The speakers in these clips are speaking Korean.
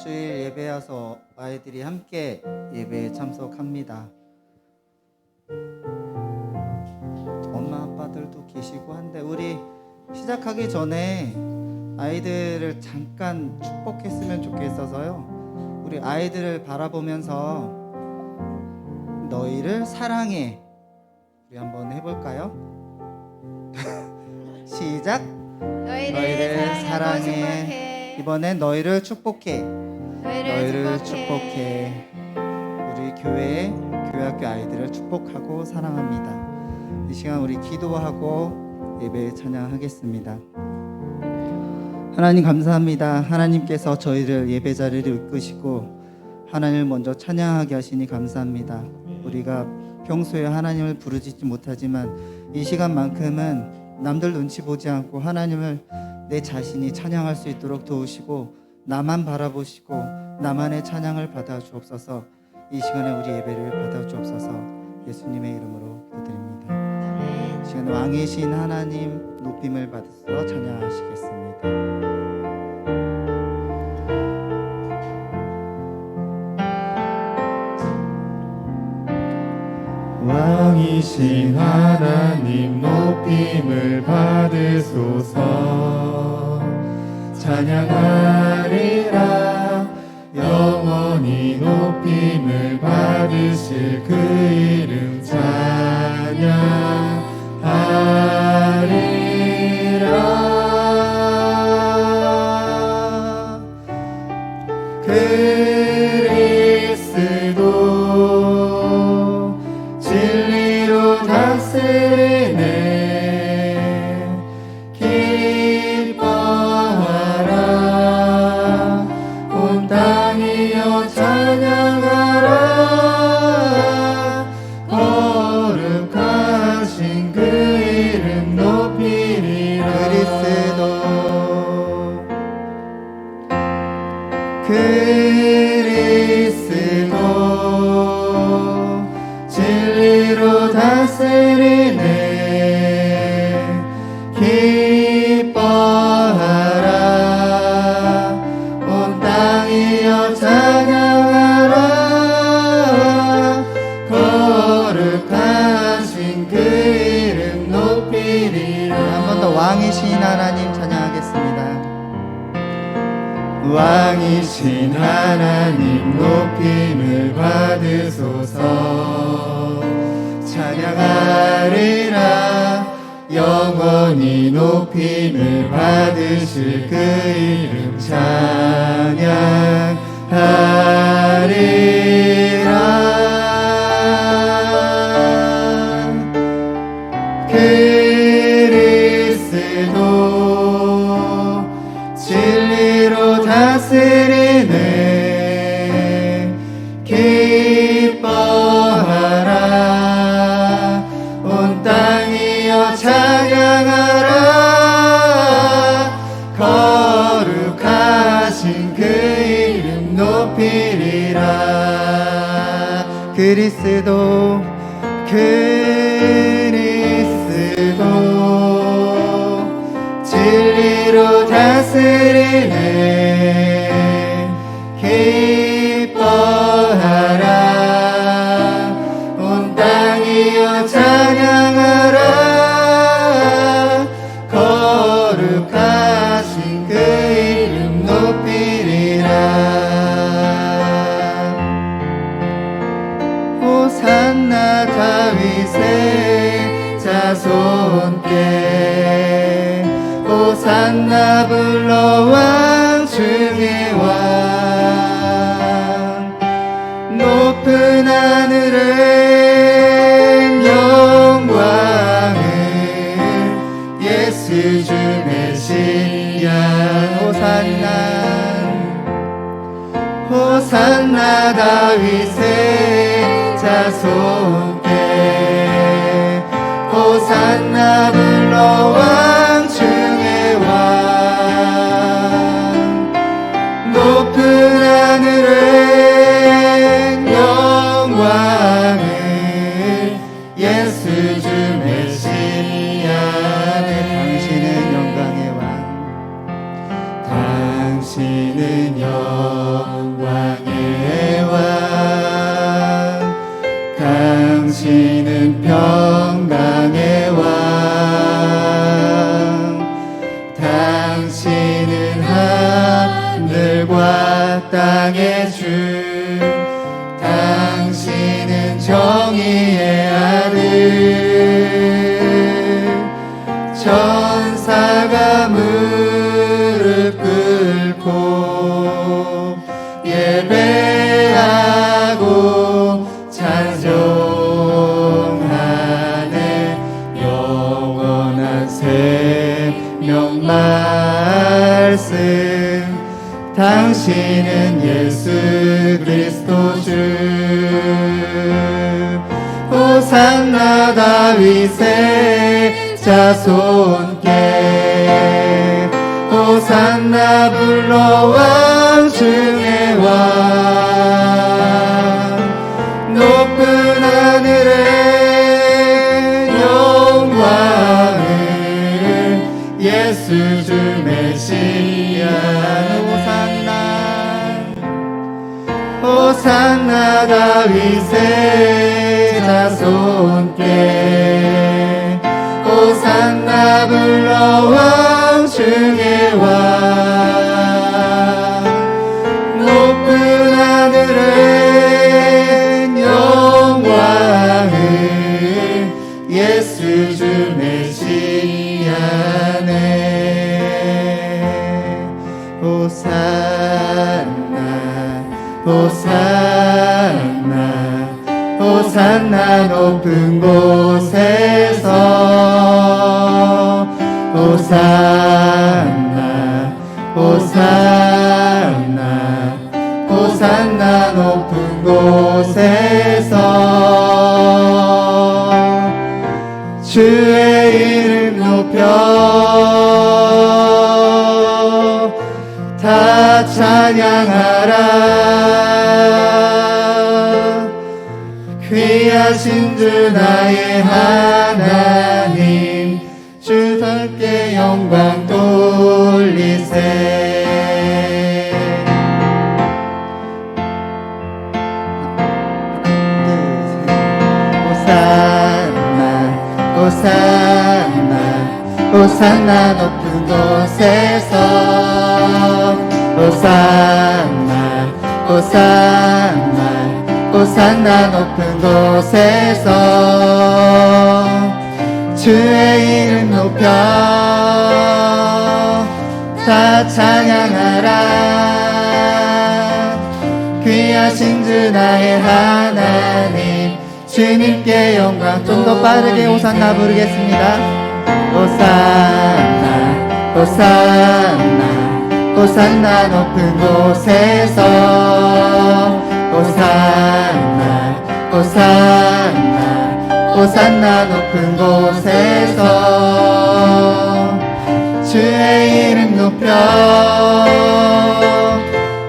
주일 예배여서 아이들이 함께 예배에 참석합니다. 엄마 아빠들도 계시고 한데 우리 시작하기 전에 아이들을 잠깐 축복했으면 좋겠어서요. 우리 아이들을 바라보면서 너희를 사랑해 우리 한번 해볼까요? 시작. 너희를 사랑해. 이번엔 너희를 축복해. 너희를 축복해. 우리 교회 교회학교 아이들을 축복하고 사랑합니다. 이 시간 우리 기도하고 예배 찬양하겠습니다. 하나님 감사합니다. 하나님께서 저희를 예배 자리를 이끄시고 하나님을 먼저 찬양하게 하시니 감사합니다. 우리가 평소에 하나님을 부르짖지 못하지만 이 시간만큼은 남들 눈치 보지 않고 하나님을 내 자신이 찬양할 수 있도록 도우시고 나만 바라보시고 나만의 찬양을 받아 주옵소서. 이 시간에 우리 예배를 받아 주옵소서. 예수님의 이름으로 기도드립니다. 이 시간 왕이신 하나님 높임을 받으셔서 찬양하시겠습니다. 왕이신 하나님 높임을 받으소서. 찬양하리라. 영원히 높임을 받으실 그 이름 찬양하리라. 그리스도 진리로 다스리네. 기뻐하라. 온 땅이여 찬양하라. 거룩하신 그 이름 높이리라. 그리스도 진리로 다스리네. 기뻐하라. 온 땅이여 찬양하라. 거룩하신 그 이름 높이리라. 한 번 더 왕이신 하나님 찬양하겠습니다. 왕이신 하나님 높임을 받으소서. 찬양하리라. 영원히 높임을 받으실 그 이름 찬양하리라. 그리스도 진리로 다스리네. 기뻐하라. 온 땅이여 찬양하라. 거룩하신 그 이름 높이리라. 그리스도 진리로 다스리네. 기뻐하라. 온 땅이여 찬양하라. 거룩하신 그 이름 높이리라. 호산나 다윗의 자손께 호산나 불러 왕 중의 왕. 높은 하늘은 영광을 예수 주 메시아. 호산나 다윗의 자손께 호산나 불러 왕 중의 왕. 높은 하늘은 영광을 예수 주 메시아. 당신은 영광의 왕. 당신은 영광의 땅의 주 당신은 정의의 아들 천사가 무릎 꿇고 예배하고 찬송하네 영원한 생명 말씀 당신은 예수 그리스도 주 호산나 다윗의 자손께 호산나 불러 왕 중의 왕 높은 하늘의 영광을 예수 주 메시아 호산나 다윗의 자손께 호산나 불러 왕 중의 왕 높은 하늘의 영광을 예수 주 메시아네 호산나 호산나 호산나 높은 곳에서 호산나 호산나 호산나 높은 곳에서 주의 이름 높여 다 찬양하라 귀하신 주 나의 하나님 주님께 영광 돌리세 호산나 호산나 호산나 높은 곳에서 호산나 호산나 호산나 높은 곳에서 주의 이름 높여 다 찬양하라 귀하신 주 나의 하나님 주님께 영광 좀 더 빠르게 호산나 부르겠습니다 호산나 호산나 호산나 높은 곳에서 호산나 호산나 호산나 높은 곳에서 주의 이름 높여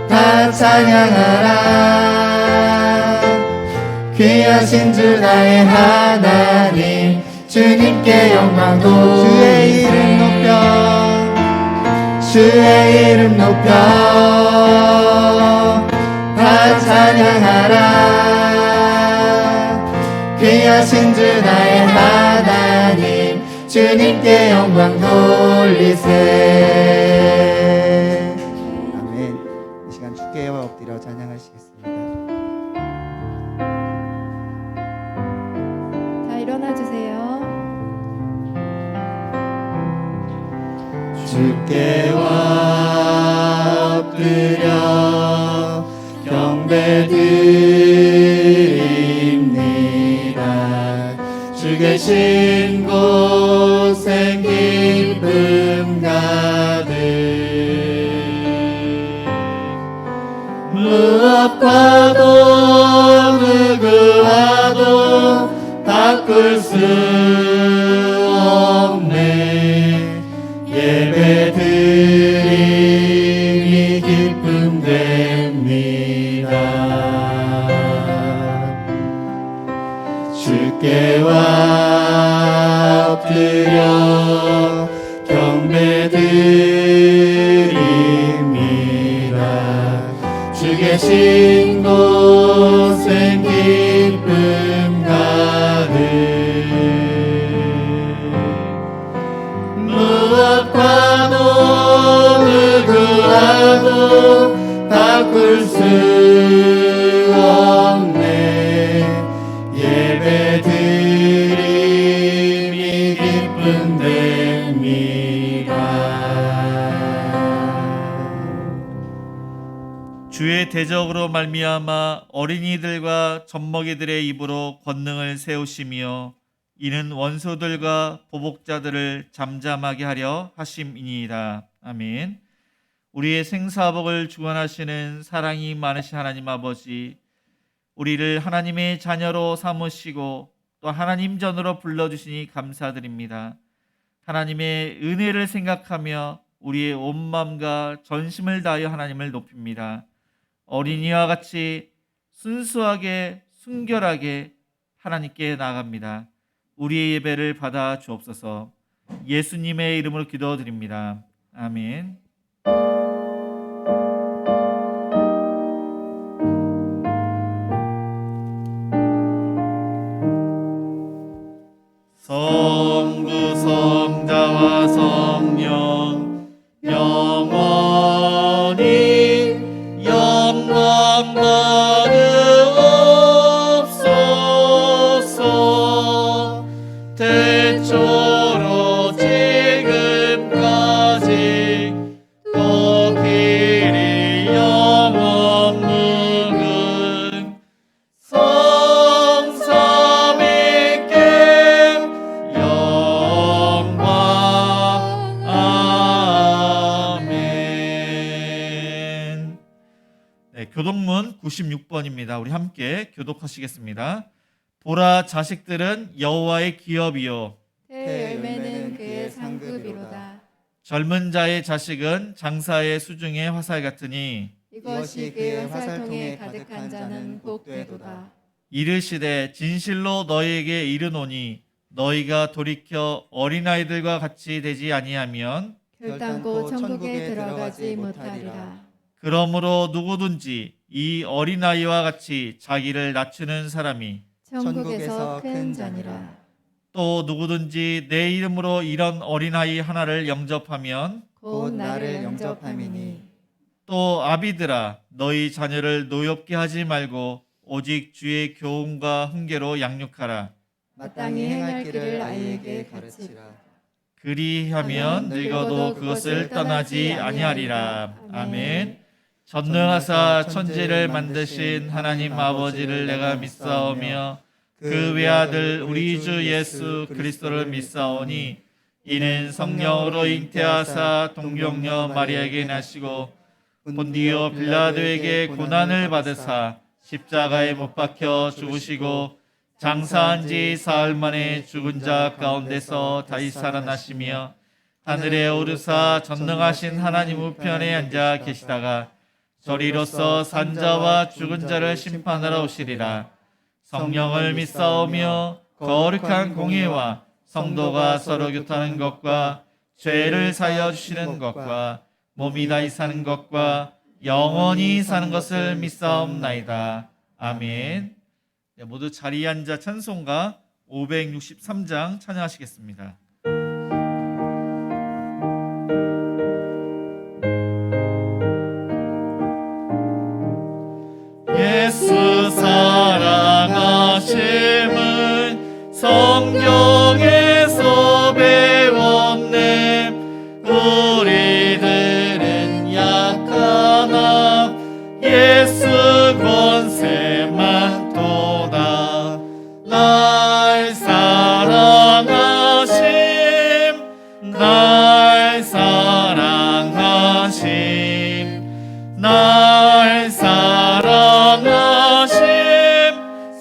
다 찬양하라 귀하신 주 나의 하나님 주님께 영광도 주의 이름 높여 주의 이름 높여 다 찬양하라 귀하신 주 나의 하나님 주님께 영광 돌리세 아멘. 이 시간 주께 엎드려 찬양하시겠습니다. 자, 일어나 주세요. 주께 엎드려 경배드립니다. 주 계신 곳엔 기쁨 가득 무엇과도 누구와도 바꿀 수 없네 예배드림이 기쁨 됩니다. 주께 엎드려 경배드립니다. 주 계신 곳엔 기쁨 가득 무엇과도 누구와도 바꿀 수 없네. 예배 드림이 기쁨 됩니다. 주의 대적으로 말미암아 어린이들과 젖먹이들의 입으로 권능을 세우시며 이는 원소들과 보복자들을 잠잠하게 하려 하심이니이다. 아멘. 우리의 생사복을 주관하시는 사랑이 많으신 하나님 아버지, 우리를 하나님의 자녀로 삼으시고 또 하나님 전으로 불러주시니 감사드립니다. 하나님의 은혜를 생각하며 우리의 온 마음과 전심을 다하여 하나님을 높입니다. 어린이와 같이 순수하게 순결하게 하나님께 나아갑니다. 우리의 예배를 받아 주옵소서. 예수님의 이름으로 기도드립니다. 아멘. 성부 성자와 성령 영원히 영광 받으옵소서. 태초로 지금까지 또 길이 영원 무궁 성삼위께 영광. 아멘. 네, 교독문 96번입니다. 우리 함께 교독하시겠습니다. 보라, 자식들은 여호와의 기업이요 새 열매는 그의 상급이로다. 젊은 자의 자식은 장사의 수중의 화살 같으니 이것이 그의 화살통에 가득한 자는 복되도다. 이르시되 진실로 너희에게 이르노니 너희가 돌이켜 어린아이들과 같이 되지 아니하면 결단코 천국에 들어가지 못하리라. 그러므로 누구든지 이 어린아이와 같이 자기를 낮추는 사람이 천국에서 큰 자니라. 또 누구든지 내 이름으로 이런 어린아이 하나를 영접하면 곧 나를 영접함이니. 또 아비들아 너희 자녀를 노엽게 하지 말고 오직 주의 교훈과 훈계로 양육하라. 마땅히 행할 길을 아이에게 가르치라. 그리하면 늙어도 그것을 떠나지 아니하리라. 아멘. 전능하사 천지를 만드신 하나님 아버지를 내가 믿사오며 그 외아들 우리 주 예수 그리스도를 믿사오니 이는 성령으로 잉태하사 동정녀 마리아에게 나시고 본디오 빌라도에게 고난을 받으사 십자가에 못 박혀 죽으시고 장사한 지 사흘 만에 죽은 자 가운데서 다시 살아나시며 하늘에 오르사 전능하신 하나님 우편에 앉아 계시다가 저리로서 산자와 죽은 자를 심판하러 오시리라. 성령을 믿사오며 거룩한 공예와 성도가 서로 교통하는 것과 죄를 사하여 주시는 것과 몸이 다시 사는 것과 영원히 사는 것을 믿사옵나이다. 아멘. 네, 모두 자리에 앉아 찬송가 563장 찬양하시겠습니다. 예수 사랑하심은 성경에서 배웠네. 우리들은 약하나 예수 권세만 도다. 날 사랑하심 날 사랑하심 날 사랑하심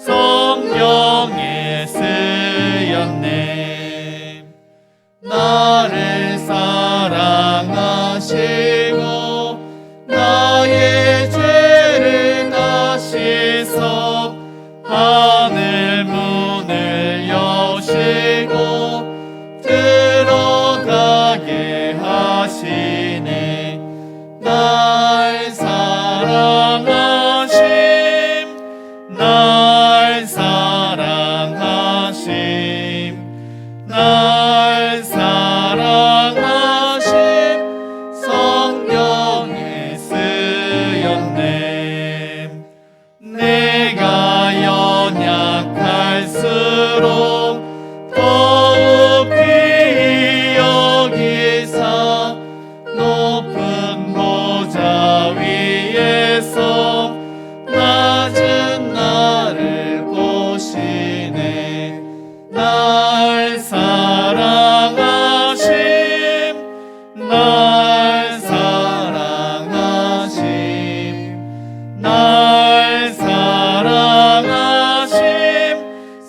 성경에 쓰였네. 나를 사랑하시고 나의 죄를 날 사랑하심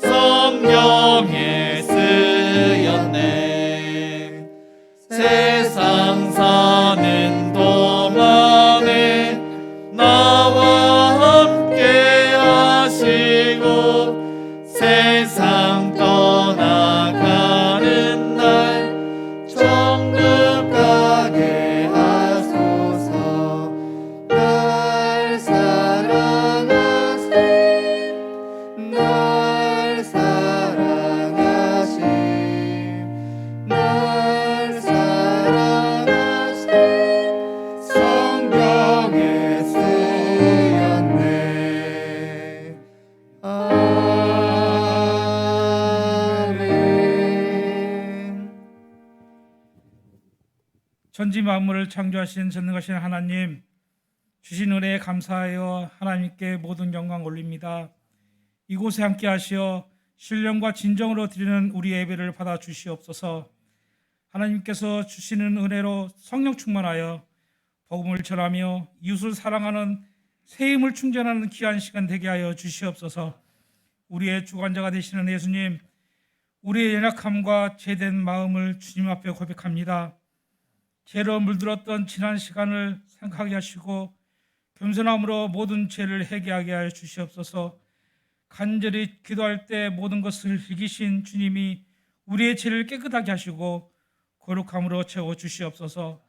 성경에 쓰였네. 세상 사는 동안에 나와 함께 하시고 세상 떠나가는 날 천국 가게 하소서. 날 사랑하심 날 사랑하심 날 사랑하심 성경에 쓰였네. 아멘. 천지 만물을 창조하신 전능하신 하나님, 주신 은혜에 감사하여 하나님께 모든 영광 올립니다. 이곳에 함께 하시어 신령과 진정으로 드리는 우리 예배를 받아 주시옵소서. 하나님께서 주시는 은혜로 성령 충만하여 복음을 전하며 이웃을 사랑하는 새 힘을 충전하는 귀한 시간 되게 하여 주시옵소서. 우리의 주관자가 되시는 예수님, 우리의 연약함과 죄된 마음을 주님 앞에 고백합니다. 죄로 물들었던 지난 시간을 생각하게 하시고 겸손함으로 모든 죄를 회개하게 하여 주시옵소서. 간절히 기도할 때 모든 것을 이기신 주님이 우리의 죄를 깨끗하게 하시고 거룩함으로 채워 주시옵소서.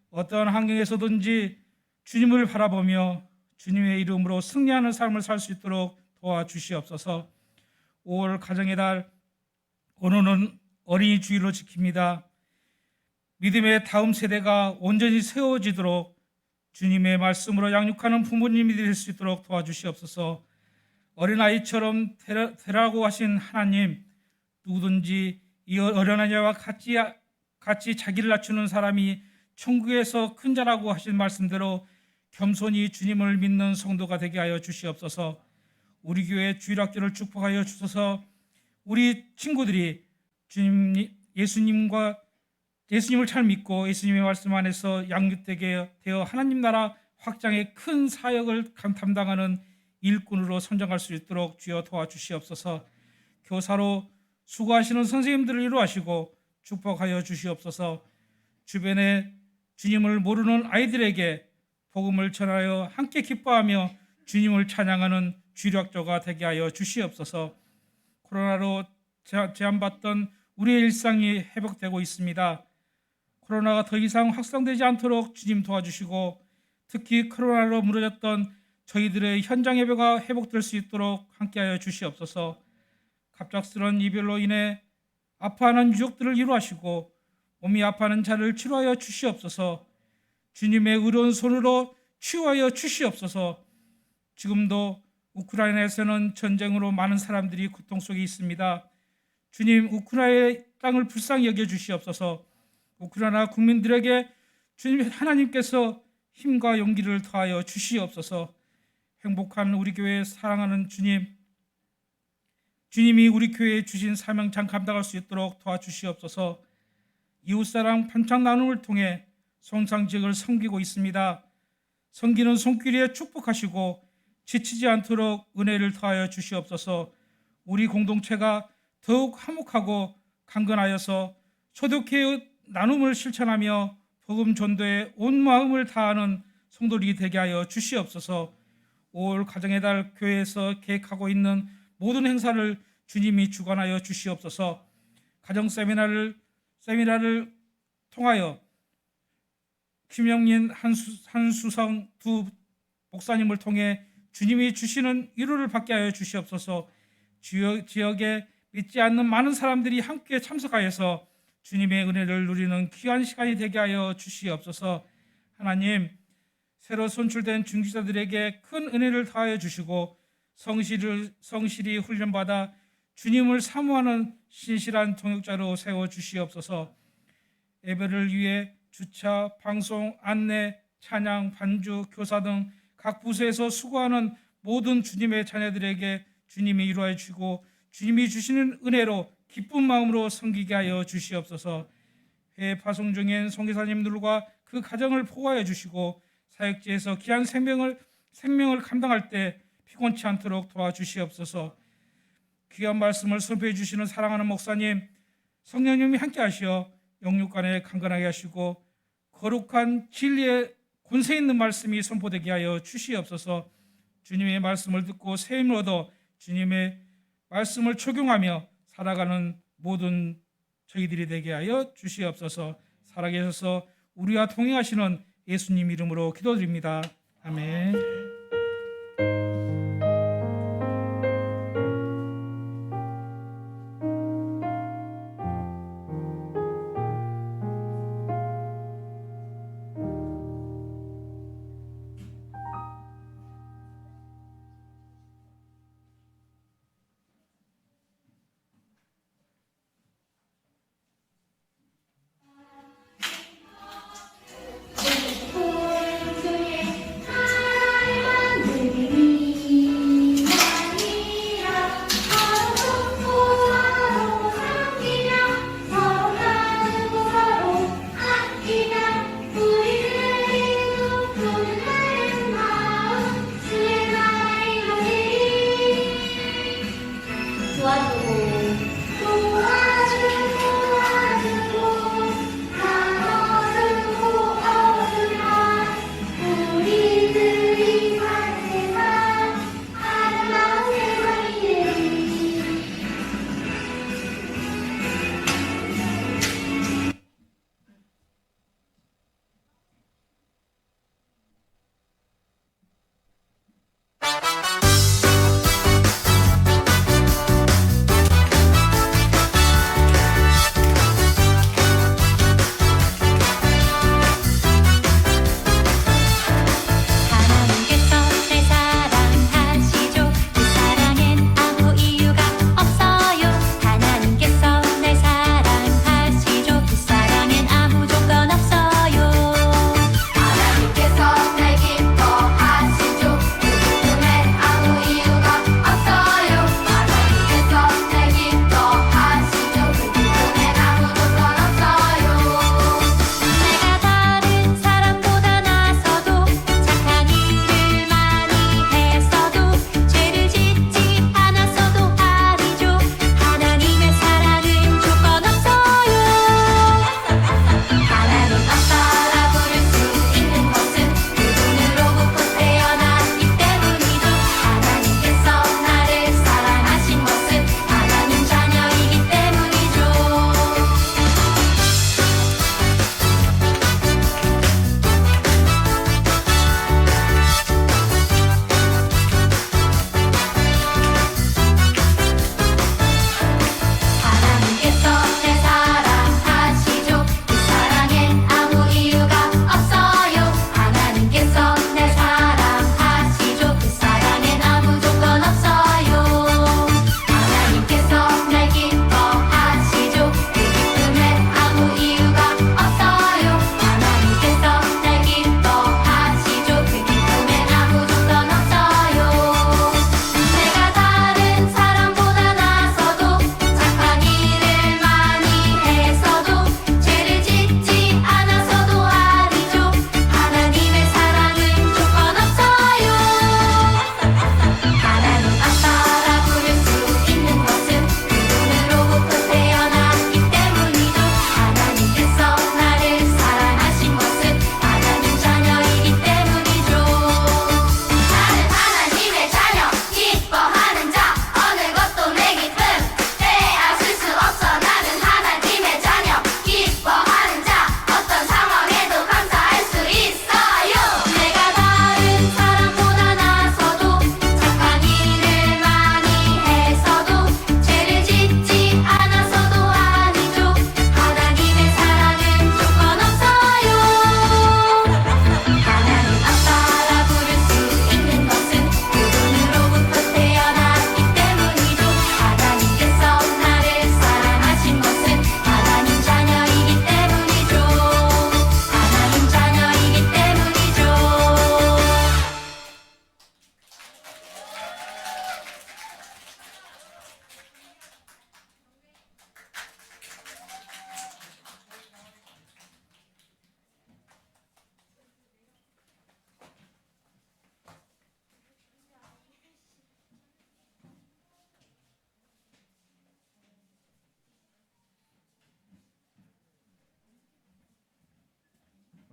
어떠한 환경에서든지 주님을 바라보며 주님의 이름으로 승리하는 삶을 살 수 있도록 도와주시옵소서. 5월 가정의 달, 오늘은 어린이 주일로 지킵니다. 믿음의 다음 세대가 온전히 세워지도록 주님의 말씀으로 양육하는 부모님이 될 수 있도록 도와주시옵소서. 어린아이처럼 되라고 하신 하나님, 누구든지 이 어린아이와 같이 자기를 낮추는 사람이 천국에서 큰 자라고 하신 말씀대로 겸손히 주님을 믿는 성도가 되게 하여 주시옵소서. 우리 교회 주일학교를 축복하여 주셔서 우리 친구들이 예수님을 잘 믿고 예수님의 말씀 안에서 양육되게 되어 하나님 나라 확장의 큰 사역을 담당하는 일꾼으로 선정할 수 있도록 주여 도와주시옵소서. 교사로 수고하시는 선생님들을 이루하시고 축복하여 주시옵소서. 주변에 주님을 모르는 아이들에게 복음을 전하여 함께 기뻐하며 주님을 찬양하는 주일학교가 되게 하여 주시옵소서. 코로나로 제한받던 우리의 일상이 회복되고 있습니다. 코로나가 더 이상 확산되지 않도록 주님 도와주시고 특히 코로나로 무너졌던 저희들의 현장 예배가 회복될 수 있도록 함께하여 주시옵소서. 갑작스런 이별로 인해 아파하는 유족들을 위로하시고 몸이 아파하는 자를 치료하여 주시옵소서. 주님의 의로운 손으로 치유하여 주시옵소서. 지금도 우크라이나에서는 전쟁으로 많은 사람들이 고통 속에 있습니다. 주님, 우크라이나의 땅을 불쌍히 여겨 주시옵소서. 우크라이나 국민들에게 주님 하나님께서 힘과 용기를 더하여 주시옵소서. 행복한 우리 교회 사랑하는 주님이 우리 교회에 주신 사명 잘 감당할 수 있도록 도와주시옵소서. 이웃사랑 반찬 나눔을 통해 송상직을 섬기고 있습니다. 섬기는 손길에 축복하시고 지치지 않도록 은혜를 더하여 주시옵소서. 우리 공동체가 더욱 화목하고 강건하여서 소독회의 나눔을 실천하며 복음 전도에 온 마음을 다하는 성도들이 되게 하여 주시옵소서. 5월 가정의 달 교회에서 계획하고 있는 모든 행사를 주님이 주관하여 주시옵소서. 가정 세미나를 통하여 김영민 한수성 두 목사님을 통해 주님이 주시는 위로를 받게 하여 주시옵소서. 지역에 믿지 않는 많은 사람들이 함께 참석하여서 주님의 은혜를 누리는 귀한 시간이 되게 하여 주시옵소서. 하나님, 새로 선출된 중지자들에게 큰 은혜를 더하여 주시고 성실히 훈련받아 주님을 사모하는 신실한 동역자로 세워 주시옵소서. 예배를 위해 주차, 방송, 안내, 찬양, 반주, 교사 등 각 부서에서 수고하는 모든 주님의 자녀들에게 주님이 이루어 주시고 주님이 주시는 은혜로 기쁜 마음으로 섬기게 하여 주시옵소서. 해외 파송 중인 선교사님들과 그 가정을 보호하여 주시고 사역지에서 귀한 생명을 생명을 감당할 때 피곤치 않도록 도와주시옵소서. 귀한 말씀을 선포해 주시는 사랑하는 목사님, 성령님이 함께 하시어 영육간에 강건하게 하시고 거룩한 진리의 권세 있는 말씀이 선포되게 하여 주시옵소서. 주님의 말씀을 듣고 새 힘을 얻어 주님의 말씀을 적용하며 살아가는 모든 저희들이 되게 하여 주시옵소서. 살아계셔서 우리와 동행하시는 예수님 이름으로 기도드립니다. 아멘.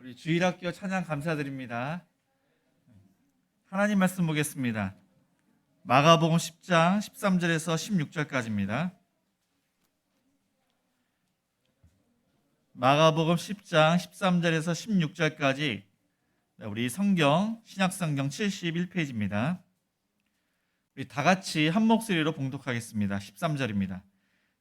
우리 주일학교 찬양 감사드립니다. 하나님 말씀 보겠습니다. 마가복음 10장 13절에서 16절까지입니다. 마가복음 10장 13절에서 16절까지 우리 성경 신약성경 71페이지입니다. 우리 다 같이 한 목소리로 봉독하겠습니다. 13절입니다.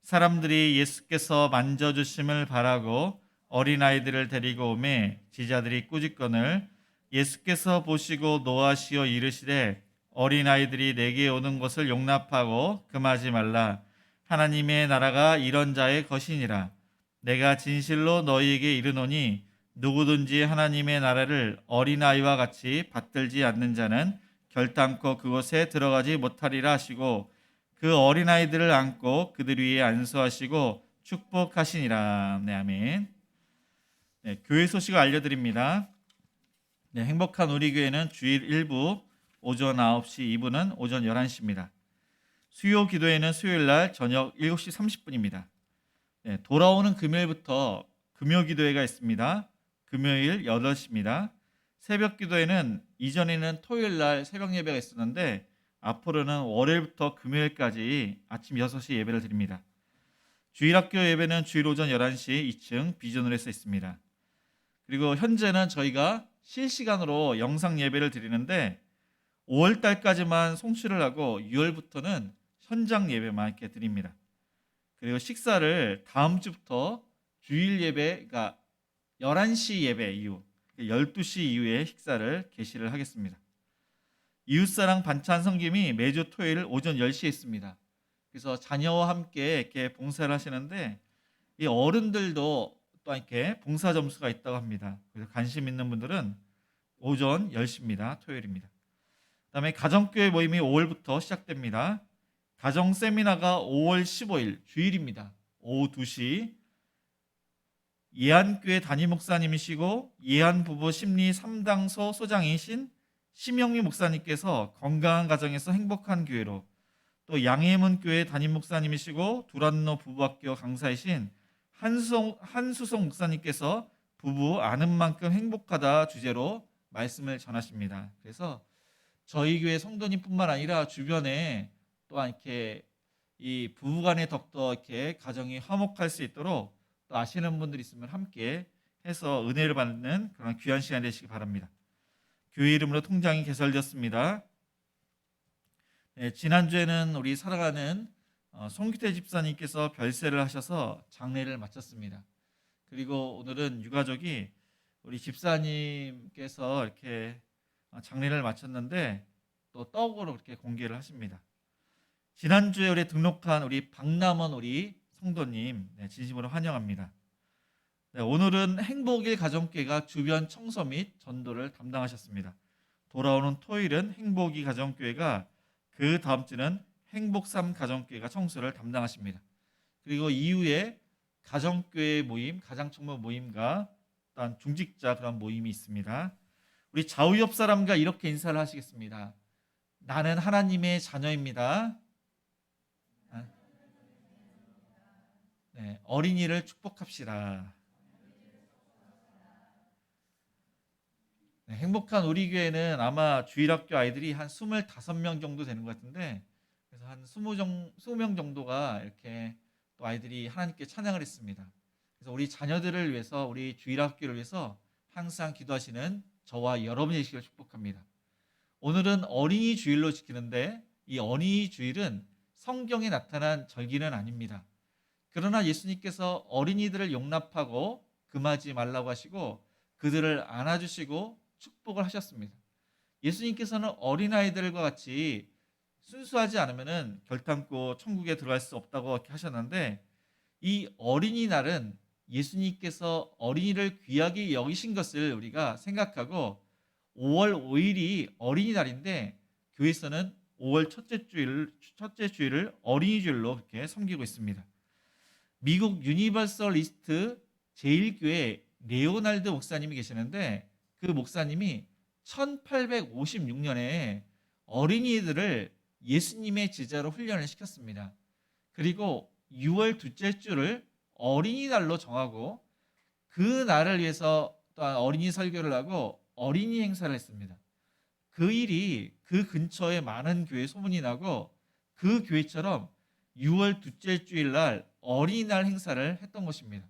사람들이 예수께서 만져주심을 바라고 어린아이들을 데리고 오매 제자들이 꾸짖거늘 예수께서 보시고 노하시어 이르시되 어린아이들이 내게 오는 것을 용납하고 금하지 말라. 하나님의 나라가 이런 자의 것이니라. 내가 진실로 너희에게 이르노니 누구든지 하나님의 나라를 어린아이와 같이 받들지 않는 자는 결단코 그곳에 들어가지 못하리라 하시고 그 어린아이들을 안고 그들 위에 안수하시고 축복하시니라. 네, 아멘. 네, 교회 소식을 알려드립니다. 네, 행복한 우리 교회는 주일 1부 오전 9시, 2부는 오전 11시입니다. 수요 기도회는 수요일날 저녁 7시 30분입니다. 네, 돌아오는 금요일부터 금요 기도회가 있습니다. 금요일 8시입니다. 새벽 기도회는 이전에는 토요일날 새벽 예배가 있었는데 앞으로는 월요일부터 금요일까지 아침 6시 예배를 드립니다. 주일학교 예배는 주일 오전 11시 2층 비전홀에서 있습니다. 그리고 현재는 저희가 실시간으로 영상 예배를 드리는데 5월 달까지만 송출을 하고 6월부터는 현장 예배만 이렇게 드립니다. 그리고 식사를 다음 주부터 주일 예배, 그러니까 11시 예배 이후 12시 이후에 식사를 개시를 하겠습니다. 이웃사랑 반찬 섬김이 매주 토요일 오전 10시에 있습니다. 그래서 자녀와 함께 이렇게 봉사를 하시는데 이 어른들도 또 이렇게 봉사 점수가 있다고 합니다. 그래서 관심 있는 분들은 오전 10시입니다. 토요일입니다. 그다음에 가정교회 모임이 5월부터 시작됩니다. 가정 세미나가 5월 15일 주일입니다. 오후 2시 예안교회 담임 목사님이시고 예안부부 심리 3당소 소장이신 심영미 목사님께서 건강한 가정에서 행복한 교회로, 또 양해문 교회 담임 목사님이시고 두란노 부부학교 강사이신 한수송 목사님께서 부부 아는 만큼 행복하다 주제로 말씀을 전하십니다. 그래서 저희 교회 성도님뿐만 아니라 주변에 또한 이렇게 이 부부간의 덕도 이렇게 가정이 화목할 수 있도록 또 아시는 분들이 있으면 함께 해서 은혜를 받는 그런 귀한 시간 되시기 바랍니다. 교회 이름으로 통장이 개설되었습니다. 네, 지난주에는 우리 사랑하는 송기태 집사님께서 별세를 하셔서 장례를 마쳤습니다. 그리고 오늘은 유가족이 우리 집사님께서 이렇게 장례를 마쳤는데 또 떡으로 이렇게 공개를 하십니다. 지난주에 우리 등록한 우리 박남원 우리 성도님, 네, 진심으로 환영합니다. 네, 오늘은 행복일 가정교회가 주변 청소 및 전도를 담당하셨습니다. 돌아오는 토요일은 행복이 가정교회가, 그 다음 주는 행복삼 가정교회가 청소를 담당하십니다. 그리고 이후에 가정교회 모임, 가장청모 모임과 또한 중직자 그런 모임이 있습니다. 우리 좌우 옆 사람과 이렇게 인사를 하시겠습니다. 나는 하나님의 자녀입니다. 네, 어린이를 축복합시다. 네, 행복한 우리 교회는 아마 주일학교 아이들이 한 25명 정도 되는 것 같은데, 그래서 한 20명 정도가 이렇게 또 아이들이 하나님께 찬양을 했습니다. 그래서 우리 자녀들을 위해서, 우리 주일학교를 위해서 항상 기도하시는 저와 여러분이 되시기를 축복합니다. 오늘은 어린이 주일로 지키는데 이 어린이 주일은 성경에 나타난 절기는 아닙니다. 그러나 예수님께서 어린이들을 용납하고 금하지 말라고 하시고 그들을 안아주시고 축복을 하셨습니다. 예수님께서는 어린아이들과 같이 순수하지 않으면 결단코 천국에 들어갈 수 없다고 이렇게 하셨는데, 이 어린이날은 예수님께서 어린이를 귀하게 여기신 것을 우리가 생각하고 5월 5일이 어린이날인데 교회에서는 5월 첫째 주일을 어린이 주일로 그렇게 섬기고 있습니다. 미국 유니버설리스트 제1교회 레오날드 목사님이 계시는데 그 목사님이 1856년에 어린이들을 예수님의 제자로 훈련을 시켰습니다. 그리고 6월 둘째 주를 어린이날로 정하고 그 날을 위해서 또한 어린이 설교를 하고 어린이 행사를 했습니다. 그 일이 그 근처에 많은 교회 소문이 나고 그 교회처럼 6월 둘째 주일 날 어린이날 행사를 했던 것입니다.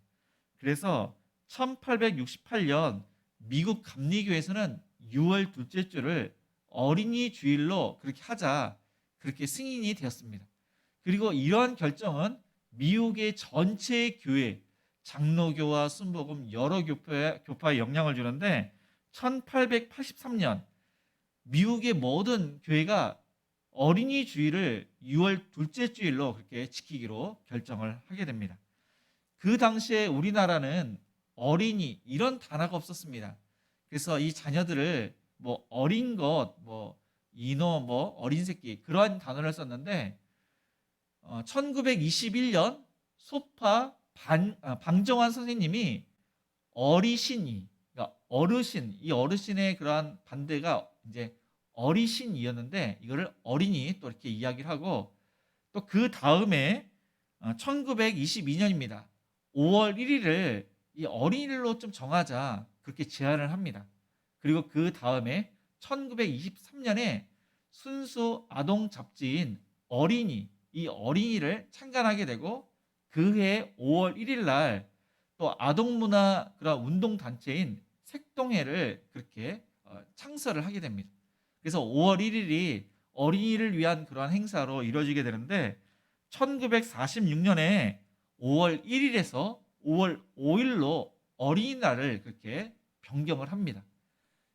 그래서 1868년 미국 감리교에서는 6월 둘째 주를 어린이 주일로 그렇게 하자, 그렇게 승인이 되었습니다. 그리고 이러한 결정은 미국의 전체 교회, 장로교와 순복음 여러 교파에 영향을 주는데 1883년 미국의 모든 교회가 어린이 주일을 6월 둘째 주일로 그렇게 지키기로 결정을 하게 됩니다. 그 당시에 우리나라는 어린이 이런 단어가 없었습니다. 그래서 이 자녀들을 뭐 어린 것, 뭐 인어, 뭐 어린 새끼 그러한 단어를 썼는데 1921년 소파 방정환 선생님이 어리신이, 그러니까 어르신, 이 어르신의 그러한 반대가 이제 어리신이었는데 이거를 어린이 또 이렇게 이야기를 하고, 또 그 다음에 1922년입니다. 5월 1일을 이 어린이로 좀 정하자 그렇게 제안을 합니다. 그리고 그 다음에 1923년에 순수 아동 잡지인 어린이, 이 어린이를 창간하게 되고 그해 5월 1일 날 또 아동문화 그런 운동단체인 색동회를 그렇게 창설을 하게 됩니다. 그래서 5월 1일이 어린이를 위한 그러한 행사로 이루어지게 되는데 1946년에 5월 1일에서 5월 5일로 어린이날을 그렇게 변경을 합니다.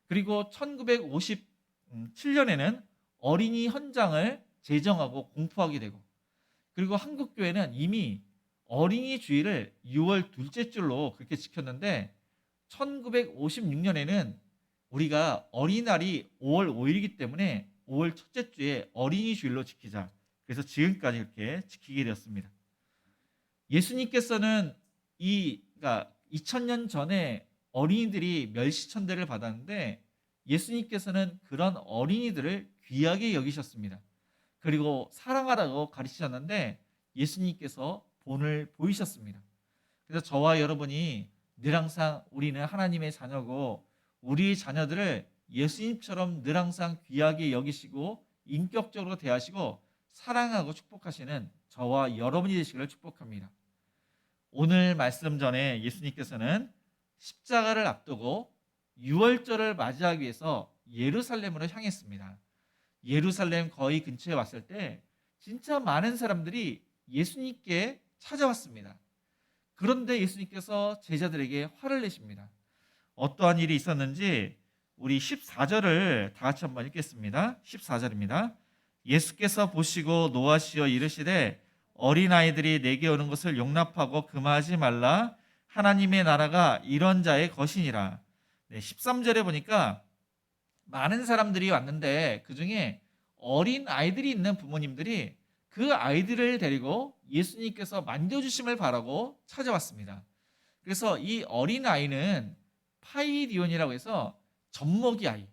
그리고 1957년에는 어린이 헌장을 제정하고 공포하게 되고, 그리고 한국교회는 이미 어린이 주일을 6월 둘째 주로 그렇게 지켰는데 1956년에는 우리가 어린이날이 5월 5일이기 때문에 5월 첫째 주에 어린이 주일로 지키자. 그래서 지금까지 그렇게 지키게 되었습니다. 예수님께서는 그러니까 2000년 전에 어린이들이 멸시천대를 받았는데 예수님께서는 그런 어린이들을 귀하게 여기셨습니다. 그리고 사랑하라고 가르치셨는데 예수님께서 본을 보이셨습니다. 그래서 저와 여러분이 늘 항상 우리는 하나님의 자녀고 우리 자녀들을 예수님처럼 늘 항상 귀하게 여기시고 인격적으로 대하시고 사랑하고 축복하시는 저와 여러분이 되시기를 축복합니다. 오늘 말씀 전에 예수님께서는 십자가를 앞두고 유월절을 맞이하기 위해서 예루살렘으로 향했습니다. 예루살렘 거의 근처에 왔을 때 진짜 많은 사람들이 예수님께 찾아왔습니다. 그런데 예수님께서 제자들에게 화를 내십니다. 어떠한 일이 있었는지 우리 14절을 다 같이 한번 읽겠습니다. 14절입니다. 예수께서 보시고 노하시어 이르시되 어린아이들이 내게 오는 것을 용납하고 금하지 말라. 하나님의 나라가 이런 자의 것이니라. 13절에 보니까 많은 사람들이 왔는데 그중에 어린 아이들이 있는 부모님들이 그 아이들을 데리고 예수님께서 만져주심을 바라고 찾아왔습니다. 그래서 이 어린 아이는 파이디온이라고 해서 젖먹이 아이,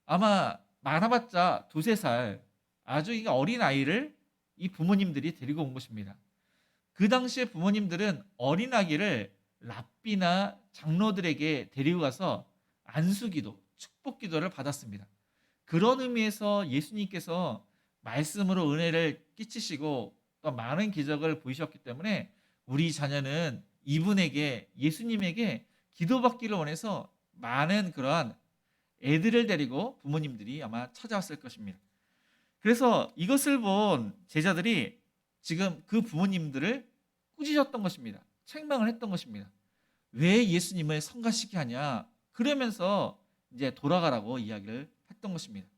아마 많아봤자 2-3살 아주 어린 아이를 이 부모님들이 데리고 온 것입니다. 그 당시에 부모님들은 어린 아기를 랍비나 장로들에게 데리고 가서 안수기도, 축복기도를 받았습니다. 그런 의미에서 예수님께서 말씀으로 은혜를 끼치시고 또 많은 기적을 보이셨기 때문에 우리 자녀는 이분에게, 예수님에게 기도받기를 원해서 많은 그러한 애들을 데리고 부모님들이 아마 찾아왔을 것입니다. 그래서 이것을 본 제자들이 지금 그 부모님들을 꾸짖었던 것입니다. 책망을 했던 것입니다. 왜 예수님을 성가시게 하냐? 그러면서 이제 돌아가라고 이야기를 했던 것입니다.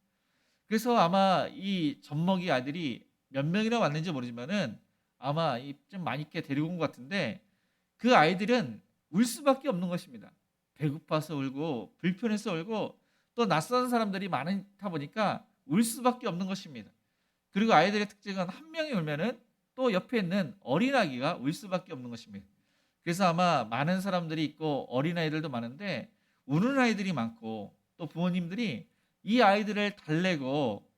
그래서 아마 이 젖먹이 아들이 몇 명이나 왔는지 모르지만은 아마 좀 많이 있게 데리고 온 것 같은데 그 아이들은 울 수밖에 없는 것입니다. 배고파서 울고 불편해서 울고 또 낯선 사람들이 많다 보니까 울 수밖에 없는 것입니다. 그리고 아이들의 특징은 한 명이 울면은 또 옆에 있는 어린아기가 울 수밖에 없는 것입니다. 그래서 아마 많은 사람들이 있고 어린아이들도 많은데 우는 아이들이 많고 또 부모님들이 이 아이들을 달래고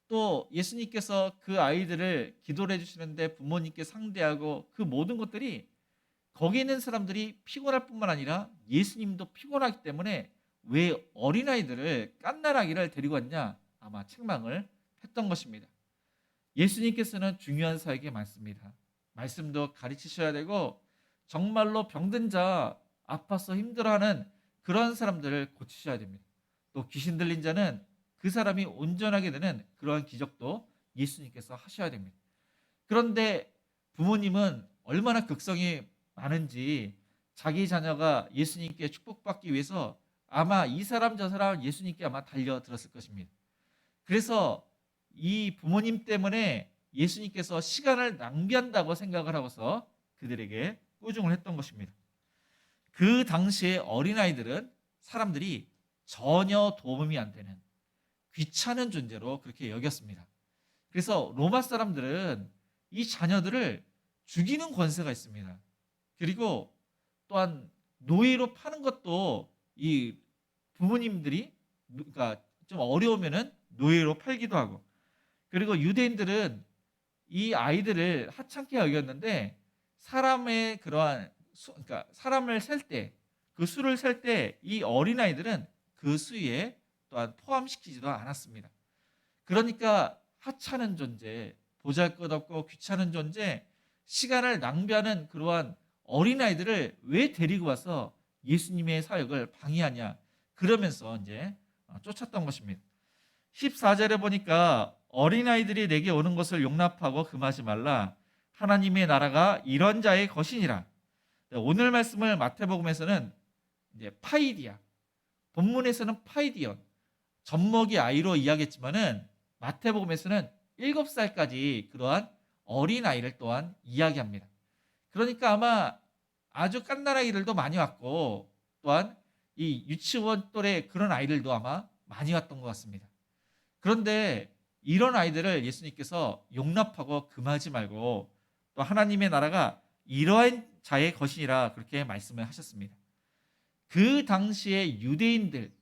또 예수님께서 그 아이들을 기도를 해주시는데 부모님께 상대하고 그 모든 것들이 거기에 있는 사람들이 피곤할 뿐만 아니라 예수님도 피곤하기 때문에 왜 어린아이들을 깐나라기를 데리고 왔냐, 아마 책망을 했던 것입니다. 예수님께서는 중요한 사역이 많습니다. 말씀도 가르치셔야 되고 정말로 병든 자, 아파서 힘들어하는 그런 사람들을 고치셔야 됩니다. 또 귀신 들린 자는 그 사람이 온전하게 되는 그러한 기적도 예수님께서 하셔야 됩니다. 그런데 부모님은 얼마나 극성이 많은지 자기 자녀가 예수님께 축복받기 위해서 아마 이 사람 저 사람 예수님께 아마 달려들었을 것입니다. 그래서 이 부모님 때문에 예수님께서 시간을 낭비한다고 생각을 하고서 그들에게 꾸중을 했던 것입니다. 그 당시에 어린아이들은 사람들이 전혀 도움이 안 되는 귀찮은 존재로 그렇게 여겼습니다. 그래서 로마 사람들은 이 자녀들을 죽이는 권세가 있습니다. 그리고 또한 노예로 파는 것도 이 부모님들이 그러니까 좀 어려우면은 노예로 팔기도 하고, 그리고 유대인들은 이 아이들을 하찮게 여겼는데 사람의 그러한 그러니까 사람을 셀 때 그 수를 셀 때 이 어린 아이들은 그 수에 또한 포함시키지도 않았습니다. 그러니까 하찮은 존재, 보잘것없고 귀찮은 존재, 시간을 낭비하는 그러한 어린아이들을 왜 데리고 와서 예수님의 사역을 방해하냐, 그러면서 이제 쫓았던 것입니다. 14절에 보니까 어린아이들이 내게 오는 것을 용납하고 금하지 말라. 하나님의 나라가 이런 자의 것이니라. 오늘 말씀을 마태복음에서는 이제 파이디아, 본문에서는 파이디온, 젖먹이 아이로 이야기했지만은 마태복음에서는 7살까지 그러한 어린 아이를 또한 이야기합니다. 그러니까 아마 아주 깐난아이들도 많이 왔고 또한 이 유치원 또래 그런 아이들도 아마 많이 왔던 것 같습니다. 그런데 이런 아이들을 예수님께서 용납하고 금하지 말고 또 하나님의 나라가 이러한 자의 것이라 그렇게 말씀을 하셨습니다. 그 당시에 유대인들,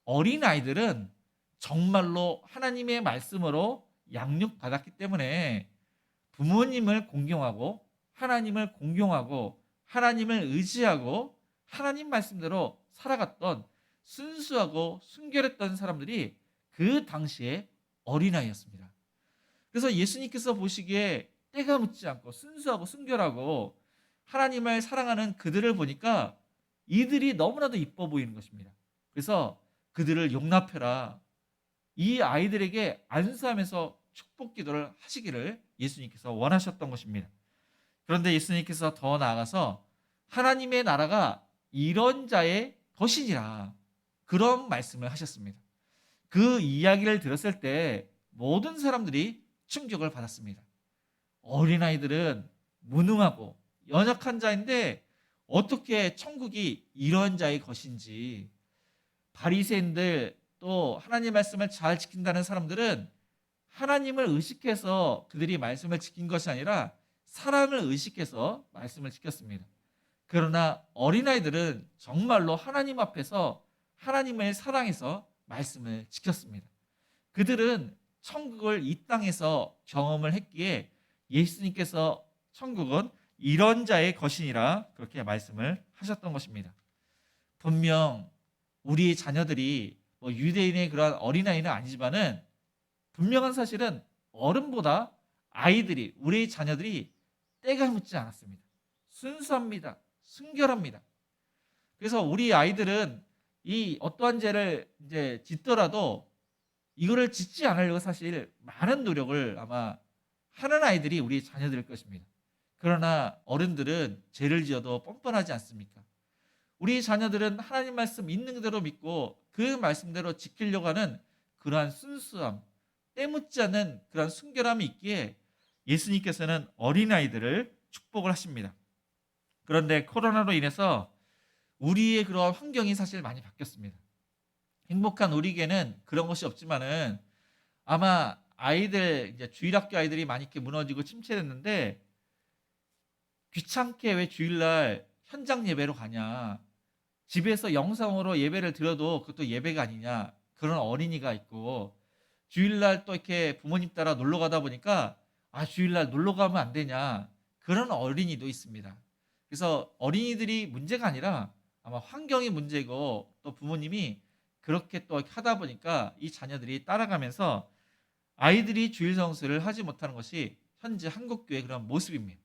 어린 아이들은 정말로 하나님의 말씀으로 양육받았기 때문에 부모님을 공경하고 하나님을 공경하고 하나님을 의지하고 하나님 말씀대로 살아갔던 순수하고 순결했던 사람들이 그 당시에 어린아이였습니다. 그래서 예수님께서 보시기에 때가 묻지 않고 순수하고 순결하고 하나님을 사랑하는 그들을 보니까 이들이 너무나도 이뻐 보이는 것입니다. 그래서 그들을 용납해라. 이 아이들에게 안수하면서 축복 기도를 하시기를 예수님께서 원하셨던 것입니다. 그런데 예수님께서 더 나아가서 하나님의 나라가 이런 자의 것이니라, 그런 말씀을 하셨습니다. 그 이야기를 들었을 때 모든 사람들이 충격을 받았습니다. 어린아이들은 무능하고 연약한 자인데 어떻게 천국이 이런 자의 것인지, 바리새인들 또 하나님 말씀을 잘 지킨다는 사람들은 하나님을 의식해서 그들이 말씀을 지킨 것이 아니라 사람을 의식해서 말씀을 지켰습니다. 그러나 어린아이들은 정말로 하나님 앞에서 하나님을 사랑해서 말씀을 지켰습니다. 그들은 천국을 이 땅에서 경험을 했기에 예수님께서 천국은 이런 자의 것이니라 그렇게 말씀을 하셨던 것입니다. 분명 우리 자녀들이 유대인의 그런 어린아이는 아니지만은 분명한 사실은 어른보다 아이들이, 우리 자녀들이 때가 묻지 않았습니다. 순수합니다. 순결합니다. 그래서 우리 아이들은 이 어떠한 죄를 이제 짓더라도 이거를 짓지 않으려고 사실 많은 노력을 아마 하는 아이들이 우리 자녀들일 것입니다. 그러나 어른들은 죄를 지어도 뻔뻔하지 않습니까? 우리 자녀들은 하나님 말씀 있는 그대로 믿고 그 말씀대로 지키려고 하는 그러한 순수함, 때묻지 않는 그러한 순결함이 있기에 예수님께서는 어린아이들을 축복을 하십니다. 그런데 코로나로 인해서 우리의 그러한 환경이 사실 많이 바뀌었습니다. 행복한 우리에게는 그런 것이 없지만은 아마 아이들, 이제 주일학교 아이들이 많이 이렇게 무너지고 침체됐는데 귀찮게 왜 주일날 현장 예배로 가냐, 집에서 영상으로 예배를 드려도 그것도 예배가 아니냐, 그런 어린이가 있고, 주일날 또 이렇게 부모님 따라 놀러 가다 보니까 주일날 놀러 가면 안 되냐, 그런 어린이도 있습니다. 그래서 어린이들이 문제가 아니라 아마 환경이 문제고 또 부모님이 그렇게 또 하다 보니까 이 자녀들이 따라가면서 아이들이 주일 성수를 하지 못하는 것이 현재 한국 교회의 그런 모습입니다.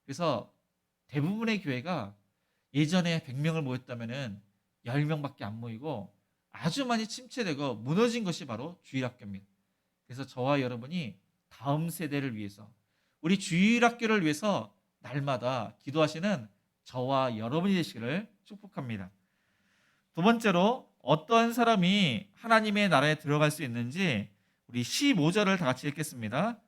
그래서 대부분의 교회가 예전에 100명을 모였다면은 10명밖에 안 모이고 아주 많이 침체되고 무너진 것이 바로 주일학교입니다. 그래서 저와 여러분이 다음 세대를 위해서 우리 주일학교를 위해서 날마다 기도하시는 저와 여러분이 되시기를 축복합니다. 두 번째로 어떤 사람이 하나님의 나라에 들어갈 수 있는지 우리 15절을 다 같이 읽겠습니다.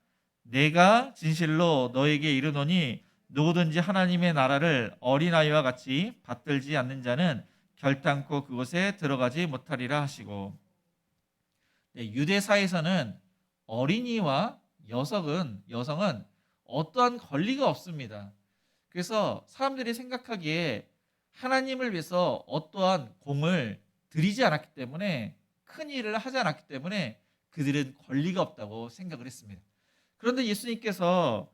내가 진실로 너에게 이르노니 누구든지 하나님의 나라를 어린아이와 같이 받들지 않는 자는 결단코 그곳에 들어가지 못하리라 하시고, 유대사에서는 어린이와 여성은 어떠한 권리가 없습니다. 그래서 사람들이 생각하기에 하나님을 위해서 어떠한 공을 들이지 않았기 때문에, 큰 일을 하지 않았기 때문에 그들은 권리가 없다고 생각을 했습니다. 그런데 예수님께서